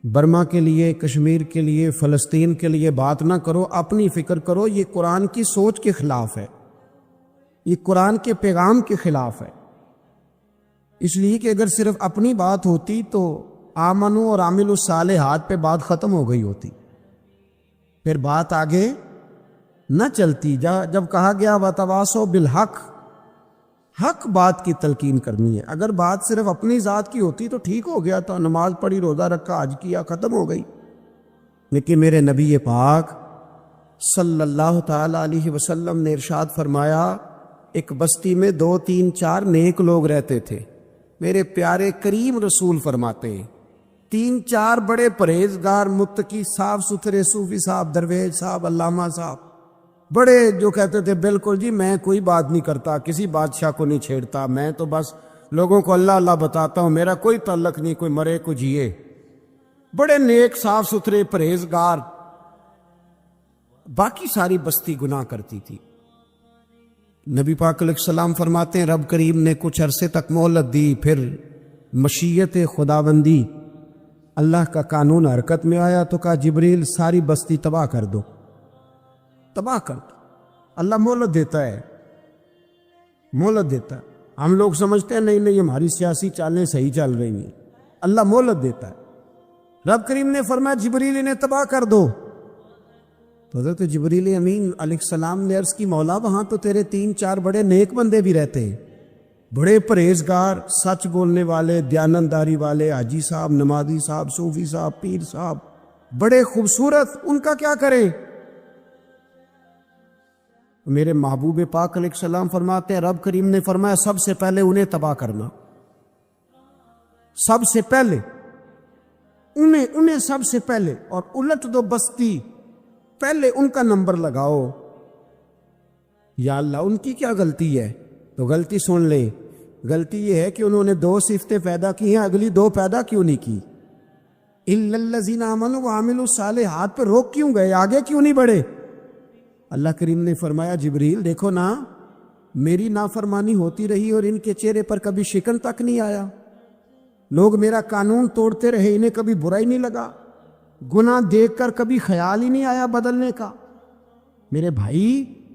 برما کے لیے، کشمیر کے لیے، فلسطین کے لیے بات نہ کرو، اپنی فکر کرو. یہ قرآن کی سوچ کے خلاف ہے، یہ قرآن کے پیغام کے خلاف ہے. اس لیے کہ اگر صرف اپنی بات ہوتی تو آمنو اور عامل الصالحات پہ بات ختم ہو گئی ہوتی، پھر بات آگے نہ چلتی. جب کہا گیا وتواصوا بالحق، حق بات کی تلقین کرنی ہے. اگر بات صرف اپنی ذات کی ہوتی تو ٹھیک ہو گیا تھا، نماز پڑھی، روزہ رکھا، حج کیا، ختم ہو گئی. لیکن میرے نبی پاک صلی اللہ تعالی علیہ وسلم نے ارشاد فرمایا ایک بستی میں 2 3 4 نیک لوگ رہتے تھے. میرے پیارے کریم رسول فرماتے ہیں 3 4 بڑے پرہیزگار، متقی، صاف ستھرے صوفی صاحب، درویش صاحب، علامہ صاحب، بڑے جو کہتے تھے بالکل جی میں کوئی بات نہیں کرتا، کسی بادشاہ کو نہیں چھیڑتا، میں تو بس لوگوں کو اللہ اللہ بتاتا ہوں، میرا کوئی تعلق نہیں، کوئی مرے کوئی جیے. بڑے نیک، صاف ستھرے، پرہیزگار. باقی ساری بستی گناہ کرتی تھی. نبی پاک علیہ السلام فرماتے ہیں رب کریم نے کچھ عرصے تک مہلت دی، پھر مشیت خداوندی، اللہ کا قانون حرکت میں آیا تو کہا جبریل ساری بستی تباہ کر دو، تباہ کر دو. اللہ مہلت دیتا ہے، مہلت دیتا ہے. ہم لوگ سمجھتے ہیں نہیں نہیں ہماری سیاسی چالیں صحیح چل رہی ہیں، اللہ مہلت دیتا ہے. رب کریم نے فرمایا جبریل انہیں تباہ کر دو. تو حضرت جبریل امین علیہ السلام نے عرض کی مولا وہاں تو تیرے 3-4 بڑے نیک بندے بھی رہتے ہیں، بڑے پرہیزگار، سچ بولنے والے، دیانتداری والے، حاجی صاحب، نمازی صاحب، صوفی صاحب، پیر صاحب، بڑے خوبصورت، ان کا کیا کریں؟ میرے محبوب پاک علیہ السلام فرماتے ہیں رب کریم نے فرمایا سب سے پہلے انہیں تباہ کرنا، سب سے پہلے انہیں سب سے پہلے، اور الٹ دو بستی، پہلے ان کا نمبر لگاؤ۔ یا اللہ ان کی کیا غلطی ہے؟ تو غلطی سن لیں، غلطی یہ ہے کہ انہوں نے 2 صفتیں پیدا کی ہیں، اگلی 2 پیدا کیوں نہیں کی؟ الا الذین آمنوا وعملوا الصالحات پہ روک کیوں گئے؟ آگے کیوں نہیں بڑھے؟ اللہ کریم نے فرمایا جبریل دیکھو نا، میری نافرمانی ہوتی رہی اور ان کے چہرے پر کبھی شکن تک نہیں آیا، لوگ میرا قانون توڑتے رہے، انہیں کبھی برا ہی نہیں لگا، گناہ دیکھ کر کبھی خیال ہی نہیں آیا بدلنے کا۔ میرے بھائی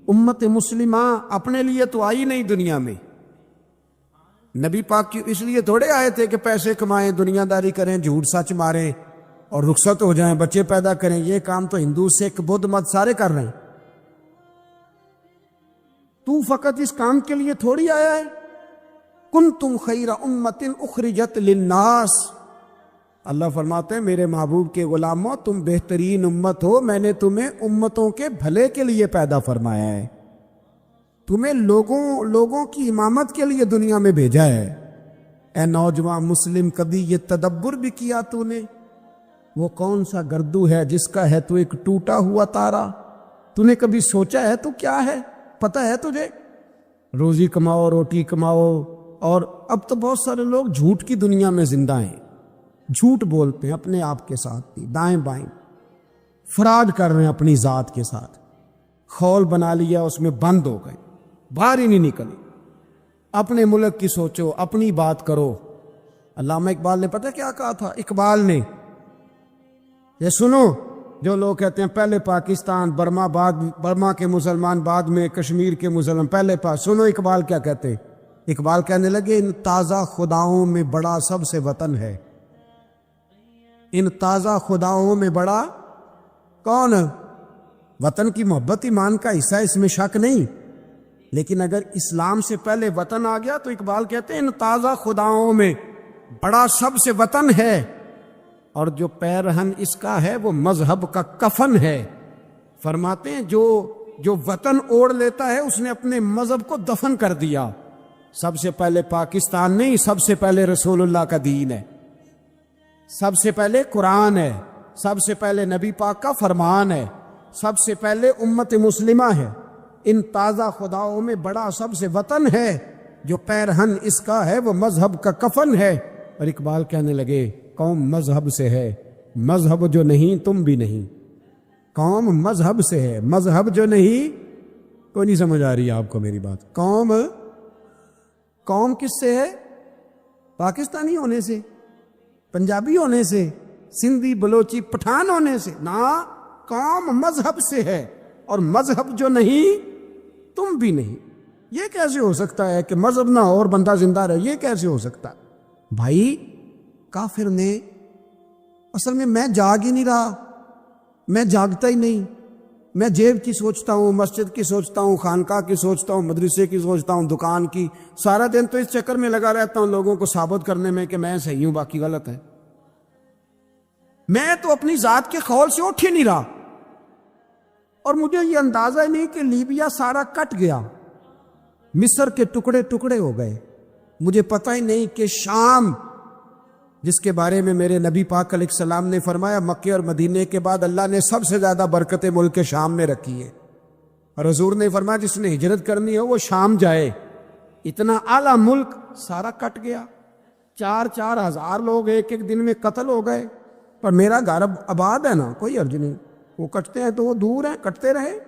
امت مسلمہ اپنے لیے تو آئی نہیں دنیا میں، نبی پاک کی اس لیے تھوڑے آئے تھے کہ پیسے کمائیں، دنیا داری کریں، جھوٹ سچ ماریں اور رخصت ہو جائیں، بچے پیدا کریں۔ یہ کام تو ہندو سکھ بدھ مت سارے کر رہے ہیں، تو فقط اس کام کے لیے تھوڑی آیا ہے۔ کنتم خیر امت اخرجت للناس، اللہ فرماتے ہیں میرے محبوب کے غلاموں تم بہترین امت ہو، میں نے تمہیں امتوں کے بھلے کے لیے پیدا فرمایا ہے، تمہیں لوگوں کی امامت کے لیے دنیا میں بھیجا ہے۔ اے نوجوان مسلم، کبھی یہ تدبر بھی کیا تو نے؟ وہ کون سا گردو ہے جس کا ہے تو ایک ٹوٹا ہوا تارا؟ تو نے کبھی سوچا ہے تو کیا ہے؟ پتہ ہے تجھے؟ روزی کماؤ، روٹی کماؤ، اور اب تو بہت سارے لوگ جھوٹ کی دنیا میں زندہ ہیں، جھوٹ بولتے ہیں اپنے آپ کے ساتھ بھی، دائیں بائیں فراڈ کر رہے ہیں اپنی ذات کے ساتھ، خول بنا لیا اس میں بند ہو گئے، باہر ہی نہیں نکلے۔ اپنے ملک کی سوچو، اپنی بات کرو۔ علامہ اقبال نے پتہ کیا کہا تھا؟ اقبال نے، یہ سنو جو لوگ کہتے ہیں پہلے پاکستان، برما کے مسلمان بعد میں کشمیر کے مسلمان، پہلے سنو اقبال کیا کہتے ہیں۔ اقبال کہنے لگے ان تازہ خداؤں میں بڑا سب سے وطن ہے، ان تازہ خداؤں میں بڑا کون؟ وطن کی محبت ایمان کا حصہ، اس میں شک نہیں، لیکن اگر اسلام سے پہلے وطن آ گیا تو اقبال کہتے ہیں ان تازہ خداؤں میں بڑا سب سے وطن ہے، اور جو پیرہن اس کا ہے وہ مذہب کا کفن ہے۔ فرماتے ہیں جو وطن اوڑھ لیتا ہے اس نے اپنے مذہب کو دفن کر دیا۔ سب سے پہلے پاکستان نہیں، سب سے پہلے رسول اللہ کا دین ہے، سب سے پہلے قرآن ہے، سب سے پہلے نبی پاک کا فرمان ہے، سب سے پہلے امت مسلمہ ہے۔ ان تازہ خداؤں میں بڑا سب سے وطن ہے، جو پیرہن اس کا ہے وہ مذہب کا کفن ہے۔ اور اقبال کہنے لگے قوم مذہب سے ہے، مذہب جو نہیں تم بھی نہیں۔ قوم مذہب سے ہے، مذہب جو نہیں، کوئی نہیں سمجھ آ رہی آپ کو میری بات؟ قوم کس سے ہے؟ پاکستانی ہونے سے، پنجابی ہونے سے، سندھی بلوچی پٹھان ہونے سے؟ نہ، قوم مذہب سے ہے، اور مذہب جو نہیں تم بھی نہیں۔ یہ کیسے ہو سکتا ہے کہ مذہب نہ ہو اور بندہ زندہ رہے؟ یہ کیسے ہو سکتا ہے؟ بھائی کافر نے اصل میں جاگ ہی نہیں رہا، میں جاگتا ہی نہیں، میں جیب کی سوچتا ہوں، مسجد کی سوچتا ہوں، خانقاہ کی سوچتا ہوں، مدرسے کی سوچتا ہوں، دکان کی، سارا دن تو اس چکر میں لگا رہتا ہوں لوگوں کو ثابت کرنے میں کہ میں صحیح ہوں باقی غلط ہے۔ میں تو اپنی ذات کے خول سے اٹھ ہی نہیں رہا، اور مجھے یہ اندازہ ہی نہیں کہ لیبیا سارا کٹ گیا، مصر کے ٹکڑے ٹکڑے ہو گئے، مجھے پتہ ہی نہیں کہ شام، جس کے بارے میں میرے نبی پاک علیہ السلام نے فرمایا مکے اور مدینے کے بعد اللہ نے سب سے زیادہ برکتیں ملک شام میں رکھی ہے، اور حضور نے فرمایا جس نے ہجرت کرنی ہو وہ شام جائے۔ اتنا اعلیٰ ملک سارا کٹ گیا، 4-4 ہزار لوگ ایک دن میں قتل ہو گئے، پر میرا گھر آباد ہے نا، کوئی حرج نہیں، وہ کٹتے ہیں تو وہ دور ہیں، کٹتے رہے۔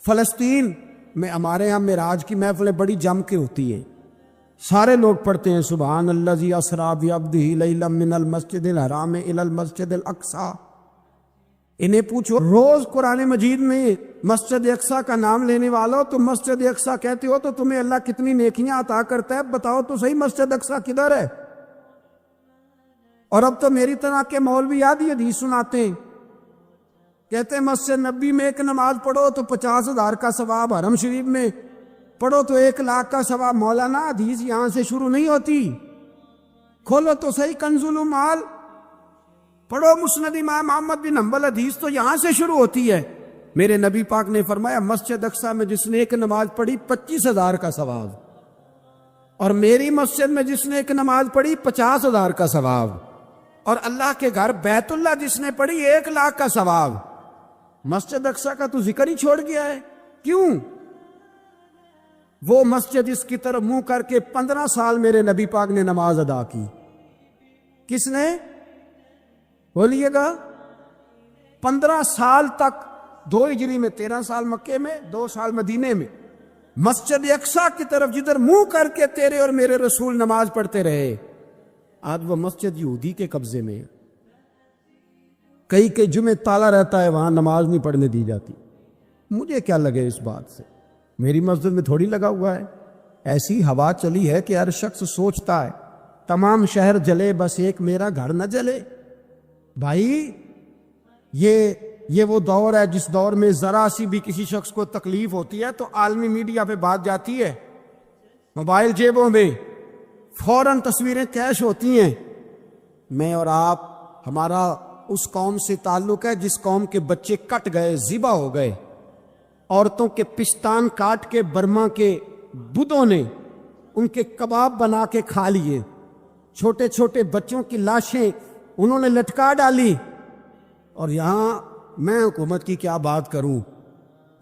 فلسطین میں ہمارے ہاں معراج کی محفلیں بڑی جم کے ہوتی ہیں، سارے لوگ پڑھتے ہیں سبحان الذی اسریٰ بعبدہ لیلا من المسجد الحرام الی المسجد الاقصی۔ انہیں پوچھو روز قرآن مجید میں مسجد اقصی کا نام لینے والوں، تم مسجد اقصی کہتے ہو تو تمہیں اللہ کتنی نیکیاں عطا کرتا ہے، بتاؤ تو صحیح مسجد اقصی کدھر ہے؟ اور اب تو میری طرح کے مولوی آدھی حدیث سناتے ہیں کہتے ہیں مسجد نبی میں ایک نماز پڑھو تو 50,000 کا ثواب، حرم شریف میں پڑھو تو 1,00,000 کا ثواب۔ مولانا حدیث یہاں سے شروع نہیں ہوتی، کھولو تو صحیح کنز المال، پڑھو مسند امام احمد بن حنبل، حدیث تو یہاں سے شروع ہوتی ہے۔ میرے نبی پاک نے فرمایا مسجد اقصی میں جس نے ایک نماز پڑھی 25,000 کا ثواب، اور میری مسجد میں جس نے ایک نماز پڑھی 50,000 کا ثواب، اور اللہ کے گھر بیت اللہ جس نے پڑھی 1,00,000 کا ثواب۔ مسجد اقصی کا تو ذکر ہی چھوڑ گیا ہے، کیوں؟ وہ مسجد اس کی طرف منہ کر کے 15 سال میرے نبی پاک نے نماز ادا کی۔ کس نے؟ بولیے گا۔ 15 سال تک، 2 ہجری میں 13 سال مکے میں، 2 سال مدینے میں، مسجد اقصی کی طرف جدھر منہ کر کے تیرے اور میرے رسول نماز پڑھتے رہے۔ آج وہ مسجد یہودی کے قبضے میں، کئی جمعے تالا رہتا ہے، وہاں نماز نہیں پڑھنے دی جاتی۔ مجھے کیا لگے اس بات سے، میری مسجد میں تھوڑی لگا ہوا ہے۔ ایسی ہوا چلی ہے کہ ہر شخص سوچتا ہے تمام شہر جلے بس ایک میرا گھر نہ جلے۔ بھائی یہ وہ دور ہے جس دور میں ذرا سی بھی کسی شخص کو تکلیف ہوتی ہے تو عالمی میڈیا پہ بات جاتی ہے، موبائل جیبوں میں فوراً تصویریں کیش ہوتی ہیں۔ میں اور آپ، ہمارا اس قوم سے تعلق ہے جس قوم کے بچے کٹ گئے، ذبح ہو گئے، عورتوں کے پستان کاٹ کے برما کے بدھوں نے ان کے کباب بنا کے کھا لیے، چھوٹے چھوٹے بچوں کی لاشیں انہوں نے لٹکا ڈالی۔ اور یہاں میں حکومت کی کیا بات کروں،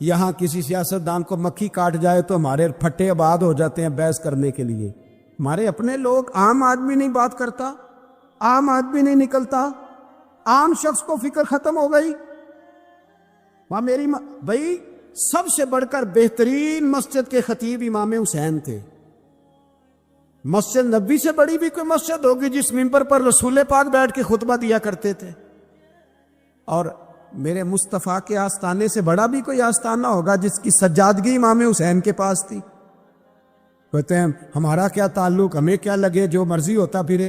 یہاں کسی سیاستدان کو مکھی کاٹ جائے تو ہمارے پھٹے آباد ہو جاتے ہیں بحث کرنے کے لیے۔ ہمارے اپنے لوگ، عام آدمی نہیں بات کرتا، عام آدمی نہیں نکلتا، عام شخص کو فکر ختم ہو گئی۔ وہاں میری بھائی سب سے بڑھ کر بہترین مسجد کے خطیب امام حسین تھے۔ مسجد نبی سے بڑی بھی کوئی مسجد ہوگی جس ممبر پر رسول پاک بیٹھ کے خطبہ دیا کرتے تھے، اور میرے مصطفیٰ کے آستانے سے بڑا بھی کوئی آستانہ ہوگا جس کی سجادگی امام حسین کے پاس تھی۔ کہتے ہیں ہمارا کیا تعلق، ہمیں کیا لگے، جو مرضی ہوتا پھرے۔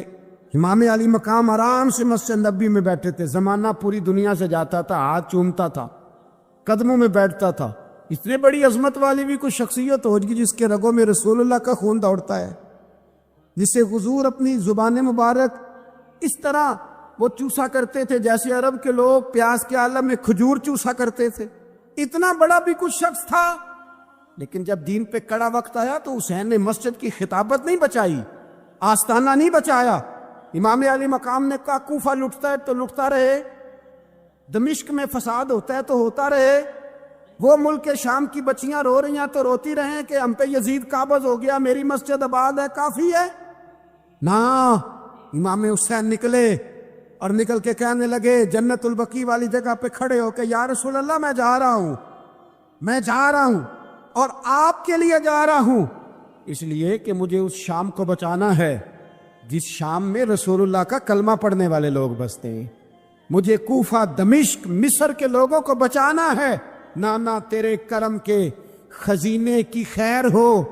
امام علی مقام آرام سے مسجد نبی میں بیٹھے تھے، زمانہ پوری دنیا سے جاتا تھا، ہاتھ چومتا تھا، قدموں میں بیٹھتا تھا۔ اتنے بڑی عظمت والی بھی کوئی شخصیت ہوگی جس کے رگوں میں رسول اللہ کا خون دوڑتا ہے، جسے حضور اپنی زبان مبارک اس طرح وہ چوسا کرتے تھے جیسے عرب کے لوگ پیاس کے عالم میں کھجور چوسا کرتے تھے۔ اتنا بڑا بھی کچھ شخص تھا، لیکن جب دین پہ کڑا وقت آیا تو حسین نے مسجد کی خطابت نہیں بچائی، آستانہ نہیں بچایا۔ امام علی مقام نے کہا کوفہ لٹتا ہے تو لٹتا رہے، دمشق میں فساد ہوتا ہے تو ہوتا رہے، وہ ملک شام کی بچیاں رو رہی ہیں تو روتی رہیں کہ ہم پہ یزید قابض ہو گیا، میری مسجد آباد ہے، کافی ہے نا۔ امام حسین نکلے اور نکل کے کہنے لگے جنت البقیع والی جگہ پہ کھڑے ہو کے، یا رسول اللہ میں جا رہا ہوں، میں جا رہا ہوں، اور آپ کے لیے جا رہا ہوں، اس لیے کہ مجھے اس شام کو بچانا ہے جس شام میں رسول اللہ کا کلمہ پڑھنے والے لوگ بستے ہیں۔ مجھے کوفہ، دمشق، مصر کے لوگوں کو بچانا ہے۔ نانا تیرے کرم کے خزینے کی خیر ہو،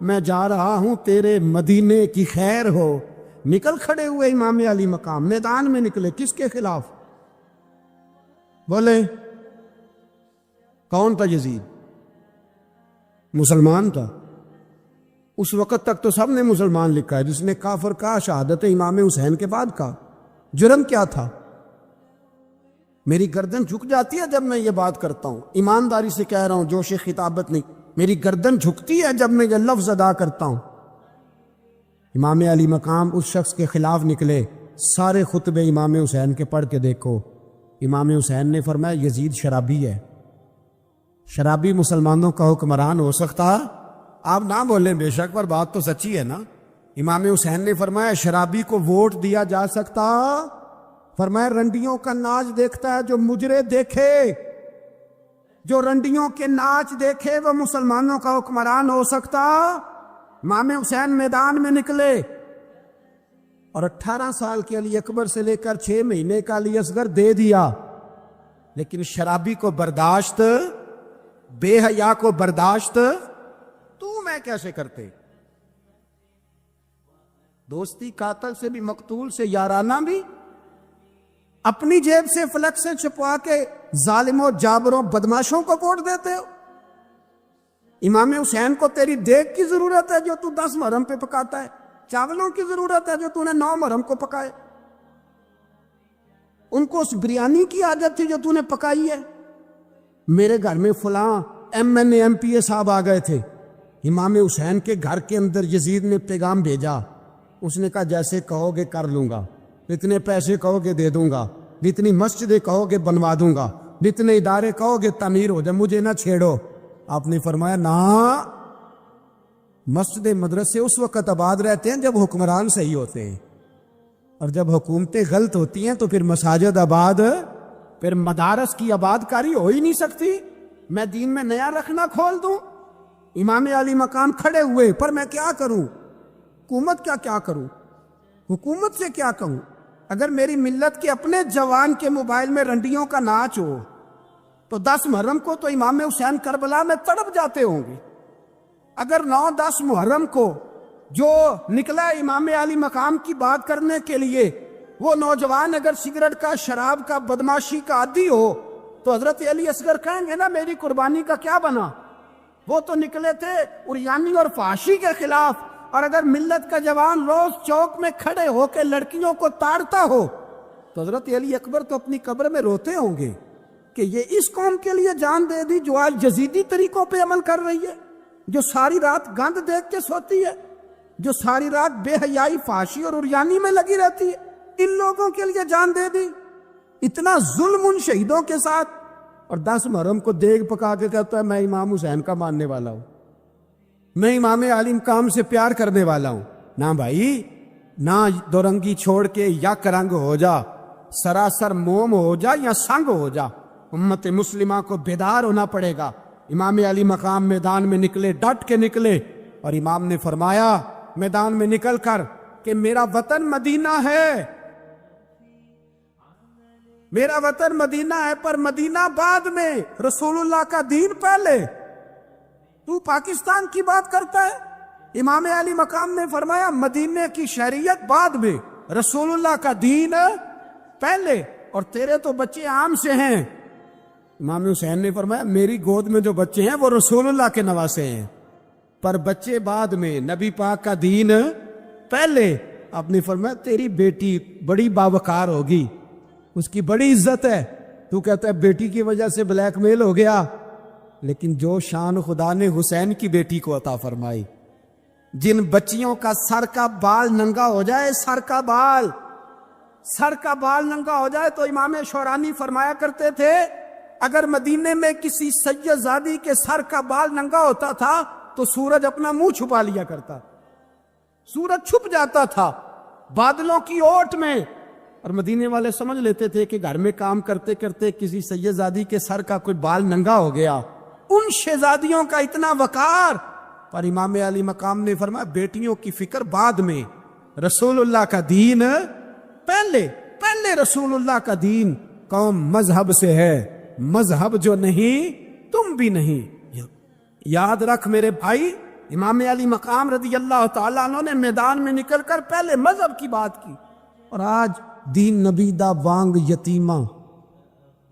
میں جا رہا ہوں تیرے مدینے کی خیر ہو۔ نکل کھڑے ہوئے امام علی مقام، میدان میں نکلے، کس کے خلاف؟ بولے کون تھا؟ یزید مسلمان تھا۔ اس وقت تک تو سب نے مسلمان لکھا ہے، جس نے کافر کہا شہادت امام حسین کے بعد کہا۔ جرم کیا تھا؟ میری گردن جھک جاتی ہے جب میں یہ بات کرتا ہوں، ایمانداری سے کہہ رہا ہوں، جوش خطابت نہیں، میری گردن جھکتی ہے جب میں یہ لفظ ادا کرتا ہوں۔ امام علی مقام اس شخص کے خلاف نکلے، سارے خطبے امام حسین کے پڑھ کے دیکھو۔ امام حسین نے فرمایا یزید شرابی ہے۔ شرابی مسلمانوں کا حکمران ہو سکتا؟ آپ نہ بولیں بے شک، پر بات تو سچی ہے نا۔ امام حسین نے فرمایا شرابی کو ووٹ دیا جا سکتا؟ فرمایا رنڈیوں کا ناچ دیکھتا ہے جو مجرے دیکھے، جو رنڈیوں کے ناچ دیکھے وہ مسلمانوں کا حکمران ہو سکتا؟ امام حسین میدان میں نکلے اور 18 سال کے علی اکبر سے لے کر 6 مہینے کا علی اصغر دے دیا، لیکن شرابی کو برداشت، بے حیا کو برداشت تو میں کیسے کرتے؟ دوستی قاتل سے بھی، مقتول سے یارانہ بھی، اپنی جیب سے فلک سے چھپوا کے ظالموں جابروں بدماشوں کو ووٹ دیتے ہو؟ امام حسین کو تیری دیگ کی ضرورت ہے جو تو 10 محرم پہ پکاتا ہے؟ چاولوں کی ضرورت ہے جو تو نے 9 محرم کو پکائے؟ ان کو اس بریانی کی عادت تھی جو تو نے پکائی ہے؟ میرے گھر میں فلاں MNA MPA صاحب آ گئے تھے، امام حسین کے گھر کے اندر یزید نے پیغام بھیجا، اس نے کہا جیسے کہو گے کر لوں گا، جتنے پیسے کہو گے دے دوں گا، جتنی مسجدیں کہو گے بنوا دوں گا، جتنے ادارے کہو گے تعمیر ہو جائے، مجھے نہ چھیڑو۔ آپ نے فرمایا نہ، مسجد مدرسے اس وقت آباد رہتے ہیں جب حکمران صحیح ہوتے ہیں، اور جب حکومتیں غلط ہوتی ہیں تو پھر مساجد آباد، پھر مدارس کی آباد کاری ہو ہی نہیں سکتی۔ میں دین میں نیا رکھنا کھول دوں؟ امام علی مقام کھڑے ہوئے، پر میں کیا کروں؟ حکومت کیا کروں؟ حکومت سے کیا کہوں؟ اگر میری ملت کے اپنے جوان کے موبائل میں رنڈیوں کا ناچ ہو تو 10 محرم کو تو امام حسین کربلا میں تڑپ جاتے ہوں گے۔ اگر 9-10 محرم کو جو نکلا امام علی مقام کی بات کرنے کے لیے، وہ نوجوان اگر سگریٹ کا، شراب کا، بدماشی کا عادی ہو تو حضرت علی اصغر کہیں گے نا میری قربانی کا کیا بنا؟ وہ تو نکلے تھے عریانی اور فحاشی کے خلاف۔ اور اگر ملت کا جوان روز چوک میں کھڑے ہو کے لڑکیوں کو تاڑتا ہو تو حضرت علی اکبر تو اپنی قبر میں روتے ہوں گے کہ یہ اس قوم کے لیے جان دے دی جو آج جزیدی طریقوں پہ عمل کر رہی ہے، جو ساری رات گند دیکھ کے سوتی ہے، جو ساری رات بے حیائی، فحاشی اور عریانی میں لگی رہتی ہے، ان لوگوں کے لیے جان دے دی۔ اتنا ظلم ان شہیدوں کے ساتھ، اور 10 محرم کو دیگ پکا کے کہتا ہے میں امام حسین کا ماننے والا ہوں، میں امام علی مقام سے پیار کرنے والا ہوں۔ نہ بھائی، نہ دو رنگی چھوڑ کے یک رنگ ہو جا، سراسر موم ہو جا یا سنگ ہو جا، امت مسلمہ کو بیدار ہونا پڑے گا۔ امام علی مقام میدان میں نکلے، ڈٹ کے نکلے، اور امام نے فرمایا میدان میں نکل کر کہ میرا وطن مدینہ ہے، میرا وطن مدینہ ہے، پر مدینہ بعد میں، رسول اللہ کا دین پہلے۔ تو پاکستان کی بات کرتا ہے؟ امام علی مقام نے فرمایا مدینے کی شریعت بعد میں، رسول اللہ کا دین پہلے، اور تیرے تو بچے عام سے ہیں۔ امام حسین نے فرمایا میری گود میں جو بچے ہیں وہ رسول اللہ کے نواسے ہیں، پر بچے بعد میں، نبی پاک کا دین پہلے۔ آپ نے فرمایا تیری بیٹی بڑی باوقار ہوگی، اس کی بڑی عزت ہے، تو کہتا ہے بیٹی کی وجہ سے بلیک میل ہو گیا، لیکن جو شان خدا نے حسین کی بیٹی کو عطا فرمائی، جن بچیوں کا سر کا بال ننگا ہو جائے، سر کا بال ننگا ہو جائے، تو امام شورانی فرمایا کرتے تھے اگر مدینے میں کسی سید زادی کے سر کا بال ننگا ہوتا تھا تو سورج اپنا منہ چھپا لیا کرتا، سورج چھپ جاتا تھا بادلوں کی اوٹ میں، اور مدینے والے سمجھ لیتے تھے کہ گھر میں کام کرتے کرتے کسی سید زادی کے سر کا کوئی بال ننگا ہو گیا۔ ان شہزادیوں کا اتنا وقار، پر امام علی مقام نے فرمایا بیٹیوں کی فکر بعد میں، رسول اللہ کا دین پہلے رسول اللہ کا دین۔ قوم مذہب سے ہے، مذہب جو نہیں تم بھی نہیں۔ یاد رکھ میرے بھائی، امام علی مقام رضی اللہ تعالیٰ عنہ نے میدان میں نکل کر پہلے مذہب کی بات کی، اور آج دین نبی دا وانگ یتیمہ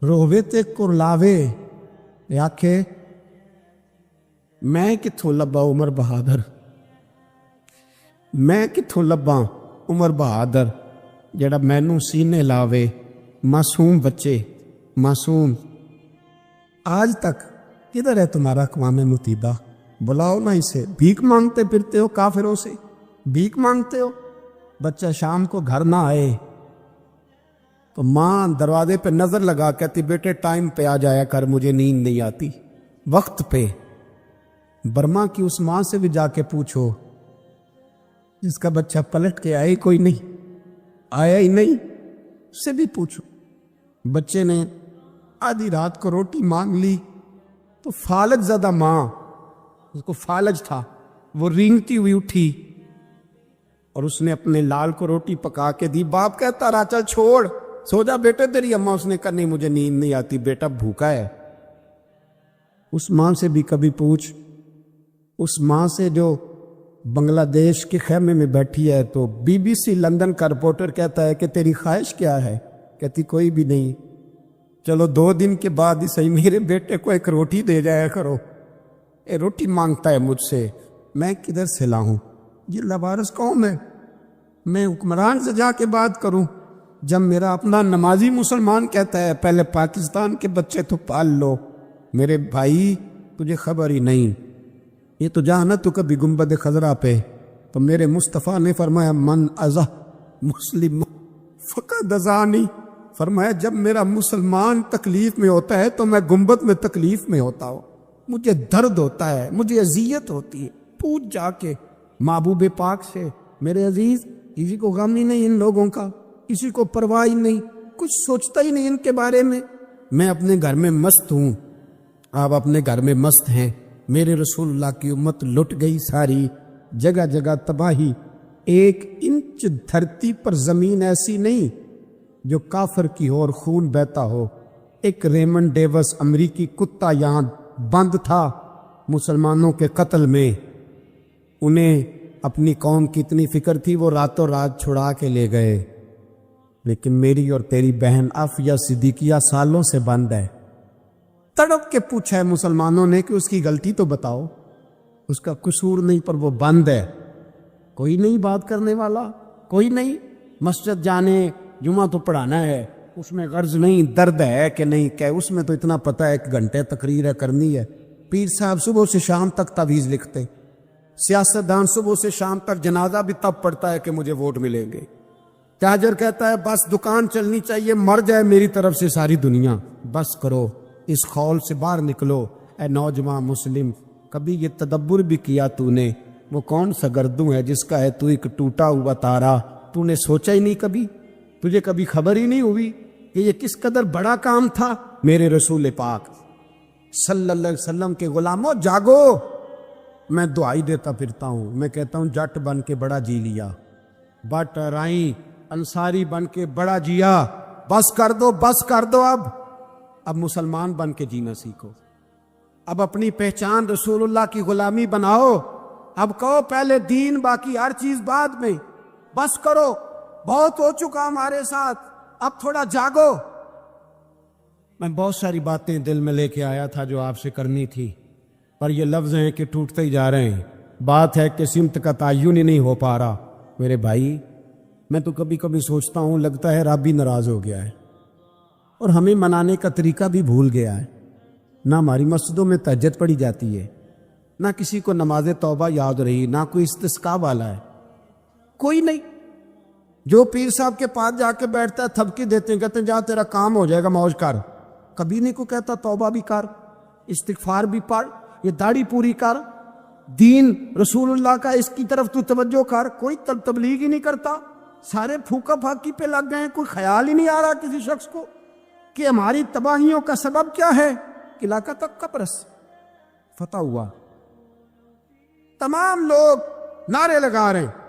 رووے تے کرلاوے آکھے میں کتھوں لبا عمر بہادر، میں کتھوں لبا عمر بہادر جڑا مینوں سینے لاوے، معصوم بچے معصوم۔ آج تک کدھر ہے تمہارا اقوام متحدہ؟ بلاؤ نا اسے۔ بھیک مانگتے پھرتے ہو کافروں سے، بھیک مانگتے ہو۔ بچہ شام کو گھر نہ آئے تو ماں دروازے پہ نظر لگا کہتی بیٹے ٹائم پہ آ جایا کر، مجھے نیند نہیں آتی، وقت پہ۔ برما کی اس ماں سے بھی جا کے پوچھو جس کا بچہ پلٹ کے آیا ہی نہیں، اس سے بھی پوچھو۔ بچے نے آدھی رات کو روٹی مانگ لی تو فالج زدہ ماں، اس کو فالج تھا، وہ رینگتی ہوئی اٹھی اور اس نے اپنے لال کو روٹی پکا کے دی۔ باپ کہتا رہا چل چھوڑ، سو جا بیٹے تیری اماں۔ اس نے کہا نہیں مجھے نیند نہیں آتی، بیٹا بھوکا ہے۔ اس ماں سے بھی کبھی پوچھ، اس ماں سے جو بنگلہ دیش کے خیمے میں بیٹھی ہے تو BBC لندن کا رپورٹر کہتا ہے کہ تیری خواہش کیا ہے؟ کہتی کوئی بھی نہیں، چلو 2 دن کے بعد ہی صحیح میرے بیٹے کو ایک روٹی دے جایا کرو. اے روٹی مانگتا ہے مجھ سے, میں کدھر سے لاؤں؟ یہ لوارث قوم ہے, میں حکمران سے جا کے بات کروں؟ جب میرا اپنا نمازی مسلمان کہتا ہے پہلے پاکستان کے بچے تو پال لو. میرے بھائی تجھے خبر ہی نہیں, یہ تو جا نہ تو کبھی گنبد خضرا پہ, تو میرے مصطفیٰ نے فرمایا من ازہ مسلم فقد ازانی, فرمایا جب میرا مسلمان تکلیف میں ہوتا ہے تو میں گنبد میں تکلیف میں ہوتا ہوں, مجھے درد ہوتا ہے, مجھے اذیت ہوتی ہے. پوچھ جا کے محبوب پاک سے. میرے عزیز, کسی کو غم ہی نہیں ان لوگوں کا, کسی کو پرواہ ہی نہیں, کچھ سوچتا ہی نہیں ان کے بارے میں. میں اپنے گھر میں مست ہوں, آپ اپنے گھر میں مست ہیں. میرے رسول اللہ کی امت لٹ گئی ساری, جگہ جگہ تباہی. 1 انچ دھرتی پر زمین ایسی نہیں جو کافر کی ہو اور خون بہتا ہو. ایک ریمنڈ ڈیوس امریکی کتا یہاں بند تھا مسلمانوں کے قتل میں. انہیں اپنی قوم کی اتنی فکر تھی, وہ راتوں رات چھڑا کے لے گئے. لیکن میری اور تیری بہن عافیہ صدیقیہ سالوں سے بند ہے. تڑپ کے پوچھا ہے مسلمانوں نے کہ اس کی غلطی تو بتاؤ, اس کا قصور نہیں پر وہ بند ہے. کوئی نہیں بات کرنے والا, کوئی نہیں. مسجد جانے, جمعہ تو پڑھانا ہے, اس میں غرض نہیں درد ہے کہ نہیں کہ, اس میں تو اتنا پتہ ہے 1 گھنٹے تقریر ہے کرنی ہے. پیر صاحب صبح سے شام تک تعویذ لکھتے, سیاستدان صبح سے شام تک جنازہ بھی تب پڑتا ہے کہ مجھے ووٹ ملیں گے. تاجر کہتا ہے بس دکان چلنی چاہیے, مر جائے میری طرف سے ساری دنیا. بس کرو, اس خول سے باہر نکلو. اے نوجوان مسلم, کبھی یہ تدبر بھی کیا تو نے, وہ کون سا گردوں ہے جس کا ہے تو ایک ٹوٹا ہوا تارا؟ تو نے سوچا ہی نہیں کبھی, تجھے کبھی خبر ہی نہیں ہوئی کہ یہ کس قدر بڑا کام تھا؟ میرے رسول پاک صلی اللہ علیہ وسلم کے غلاموں جاگو. میں دعائی دیتا پھرتا ہوں, میں کہتا ہوں جٹ بن کے بڑا جی لیا, بٹ رائی انصاری بن کے بڑا جیا. بس کر دو, بس کر دو. اب مسلمان بن کے جینا سیکھو. اب اپنی پہچان رسول اللہ کی غلامی بناؤ. اب کہو پہلے دین, باقی ہر چیز بعد میں. بس کرو, بہت ہو چکا ہمارے ساتھ, اب تھوڑا جاگو. میں بہت ساری باتیں دل میں لے کے آیا تھا جو آپ سے کرنی تھی, پر یہ لفظ ہیں کہ ٹوٹتے ہی جا رہے ہیں. بات ہے کہ سمت کا تعین ہی نہیں ہو پا رہا. میرے بھائی, میں تو کبھی کبھی سوچتا ہوں لگتا ہے رب بھی ناراض ہو گیا ہے اور ہمیں منانے کا طریقہ بھی بھول گیا ہے. نہ ہماری مسجدوں میں تہجد پڑھی جاتی ہے, نہ کسی کو نماز توبہ یاد رہی, نہ کوئی استسقاء والا ہے, کوئی نہیں. جو پیر صاحب کے پاس جا کے بیٹھتا ہے تھپکی دیتے ہیں, کہتے ہیں جا تیرا کام ہو جائے گا, موج کر. کبھی نہیں کو کہتا توبہ بھی کر, استغفار بھی پڑھ, یہ داڑھی پوری کر, دین رسول اللہ کا اس کی طرف تو توجہ کر. کوئی تبلیغ ہی نہیں کرتا, سارے پھوکا پھاکی پہ لگ گئے. کوئی خیال ہی نہیں آ رہا کسی شخص کو کہ ہماری تباہیوں کا سبب کیا ہے. علاقہ تک قبرص فتح ہوا, تمام لوگ نعرے لگا رہے ہیں.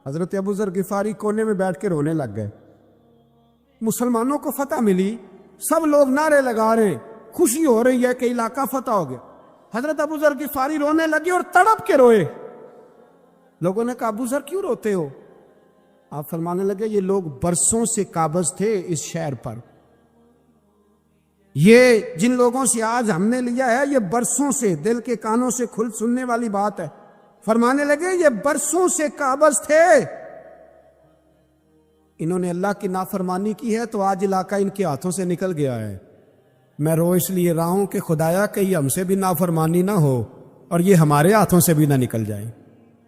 حضرت ابو ذر غفاری کونے میں بیٹھ کے رونے لگ گئے. مسلمانوں کو فتح ملی, سب لوگ نعرے لگا رہے ہیں, خوشی ہو رہی ہے کہ علاقہ فتح ہو گیا. حضرت ابو ذر غفاری رونے لگے اور تڑپ کے روئے. لوگوں نے کہا ابو ذر کیوں روتے ہو؟ آپ فرمانے لگے یہ لوگ برسوں سے قابض تھے اس شہر پر, یہ جن لوگوں سے آج ہم نے لیا ہے یہ برسوں سے, دل کے کانوں سے کھل سننے والی بات ہے. فرمانے لگے یہ برسوں سے قابض تھے, انہوں نے اللہ کی نافرمانی کی ہے تو آج علاقہ ان کے ہاتھوں سے نکل گیا ہے. میں رو اس لیے رہا ہوں کہ خدایا کہیں ہم سے بھی نافرمانی نہ ہو اور یہ ہمارے ہاتھوں سے بھی نہ نکل جائے.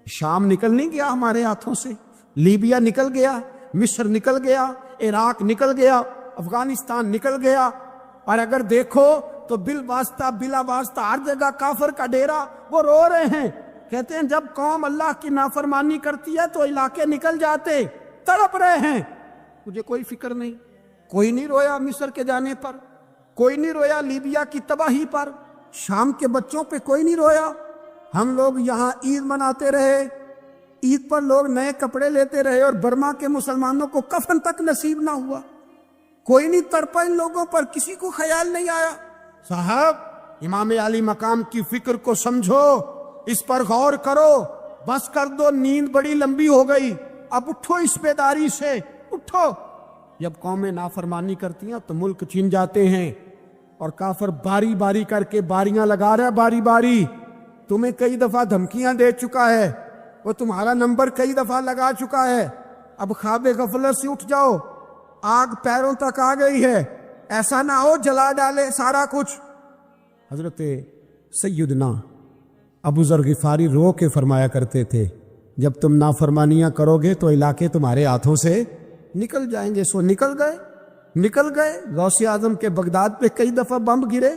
شام نکل نہیں گیا ہمارے ہاتھوں سے, لیبیا نکل گیا, مصر نکل گیا, عراق نکل گیا, افغانستان نکل گیا. اور اگر دیکھو تو بالواسطہ بلا واسطہ ہر جگہ کافر کا ڈیرا. وہ رو رہے ہیں, کہتے ہیں جب قوم اللہ کی نافرمانی کرتی ہے تو علاقے نکل جاتے. تڑپ رہے ہیں, مجھے کوئی فکر نہیں. کوئی نہیں رویا مصر کے جانے پر, کوئی نہیں رویا لیبیا کی تباہی پر, شام کے بچوں پہ کوئی نہیں رویا. ہم لوگ یہاں عید مناتے رہے, عید پر لوگ نئے کپڑے لیتے رہے اور برما کے مسلمانوں کو کفن تک نصیب نہ ہوا. کوئی نہیں تڑپا ان لوگوں پر, کسی کو خیال نہیں آیا. صاحب امام علی مقام کی فکر کو سمجھو, اس پر غور کرو, بس کر دو. نیند بڑی لمبی ہو گئی, اب اٹھو اس بیداری سے, اٹھو. جب قومیں نافرمانی کرتی ہیں تو ملک چھن جاتے ہیں، اور کافر باری باری کر کے باریاں لگا رہا ہے، باری باری تمہیں کئی دفعہ دھمکیاں دے چکا ہے، وہ تمہارا نمبر کئی دفعہ لگا چکا ہے، اب خواب غفلت سے اٹھ جاؤ، آگ پیروں تک آ گئی ہے، ایسا نہ ہو جلا ڈالے سارا کچھ۔ حضرت سیدنا ابو ذر غفاری رو کے فرمایا کرتے تھے، جب تم نافرمانیاں کرو گے تو علاقے تمہارے ہاتھوں سے نکل جائیں گے۔ سو نکل گئے۔ غوث اعظم کے بغداد پہ کئی دفعہ بم گرے،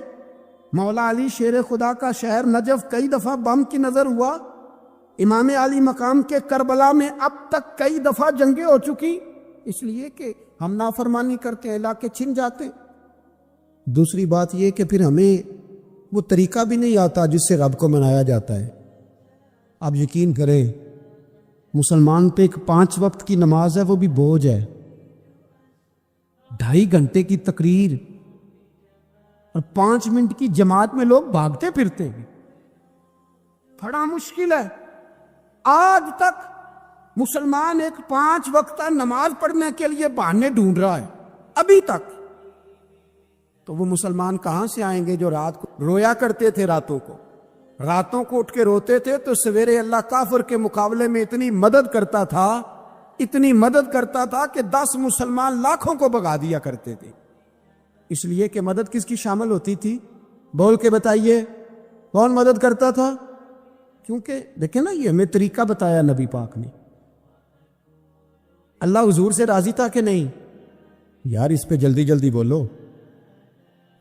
مولا علی شیر خدا کا شہر نجف کئی دفعہ بم کی نظر ہوا، امام علی مقام کے کربلا میں اب تک کئی دفعہ جنگیں ہو چکی، اس لیے کہ ہم نافرمانی کرتے ہیں، علاقے چھن جاتے ہیں۔ دوسری بات یہ کہ پھر ہمیں وہ طریقہ بھی نہیں آتا جس سے رب کو منایا جاتا ہے۔ آپ یقین کریں، مسلمان پہ ایک 5 وقت کی نماز ہے، وہ بھی بوجھ ہے، 2.5 گھنٹے کی تقریر اور 5 منٹ کی جماعت میں لوگ بھاگتے پھرتے ہیں، بڑا مشکل ہے۔ آج تک مسلمان ایک 5 وقتہ نماز پڑھنے کے لیے بہانے ڈھونڈ رہا ہے، ابھی تک۔ تو وہ مسلمان کہاں سے آئیں گے جو رات کو رویا کرتے تھے، راتوں کو اٹھ کے روتے تھے تو سویرے اللہ کافر کے مقابلے میں اتنی مدد کرتا تھا کہ 10 مسلمان لاکھوں کو بھگا دیا کرتے تھے۔ اس لیے کہ مدد کس کی شامل ہوتی تھی؟ بول کے بتائیے، کون مدد کرتا تھا؟ کیونکہ دیکھیں نا، یہ ہمیں طریقہ بتایا نبی پاک نے۔ اللہ حضور سے راضی تھا کہ نہیں؟ یار اس پہ جلدی جلدی بولو،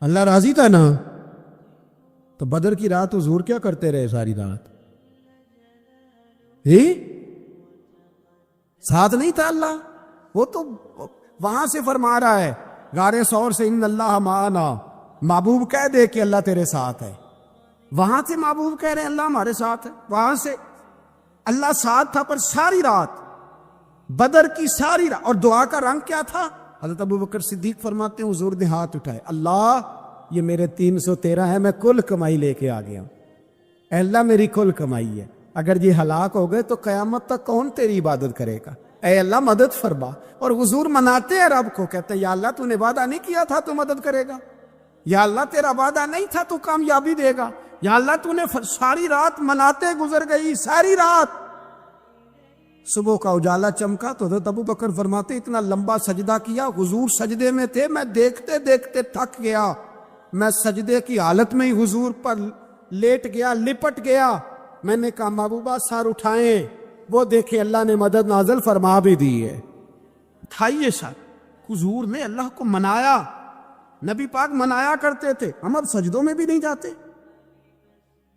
اللہ راضی تھا نا؟ تو بدر کی رات حضور کیا کرتے رہے ساری رات؟ ساتھ نہیں تھا اللہ؟ وہ تو وہاں سے فرما رہا ہے غار ثور سے، ان اللہ معنا، محبوب کہہ دے کہ اللہ تیرے ساتھ ہے۔ وہاں سے محبوب کہہ رہے ہیں اللہ ہمارے ساتھ ہے، وہاں سے اللہ ساتھ تھا، پر ساری رات، بدر کی ساری رات۔ اور دعا کا رنگ کیا تھا؟ حضرت ابو بکر صدیق فرماتے ہیں حضور نے ہاتھ اٹھائے، اللہ یہ میرے 313 ہے، میں کل کمائی لے کے آ گیا، اے اللہ میری کل کمائی ہے، اگر یہ ہلاک ہو گئے تو قیامت تک کون تیری عبادت کرے گا، اے اللہ مدد فرما۔ اور حضور مناتے ہیں رب کو، کہتے ہیں یا اللہ تو نے وعدہ نہیں کیا تھا تو مدد کرے گا، یا اللہ تیرا وعدہ نہیں تھا تو کامیابی دے گا، یا اللہ تو نے ساری رات مناتے گزر گئی، ساری رات۔ صبح کا اجالا چمکا تو حضرت ابو بکر فرماتے اتنا لمبا سجدہ کیا، حضور سجدے میں تھے، میں دیکھتے دیکھتے تھک گیا، میں سجدے کی حالت میں ہی حضور پر لیٹ گیا، لپٹ گیا۔ میں نے کہا محبوبہ سر اٹھائیں، وہ دیکھیں اللہ نے مدد نازل فرما بھی دی ہے۔ اٹھائیے سر۔ حضور نے اللہ کو منایا، نبی پاک منایا کرتے تھے، ہم اب سجدوں میں بھی نہیں جاتے۔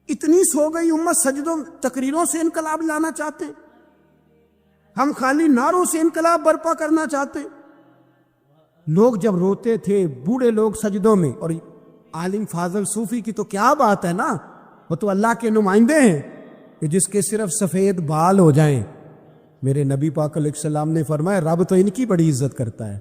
اتنی سو گئی امت، سجدوں تقریروں سے انقلاب لانا چاہتے ہیں، ہم خالی نعروں سے انقلاب برپا کرنا چاہتے ہیں۔ لوگ جب روتے تھے، بوڑھے لوگ سجدوں میں، اور عالم فاضل صوفی کی تو کیا بات ہے نا، وہ تو اللہ کے نمائندے ہیں کہ جس کے صرف سفید بال ہو جائیں۔ میرے نبی پاک علیہ السلام نے فرمایا رب تو ان کی بڑی عزت کرتا ہے۔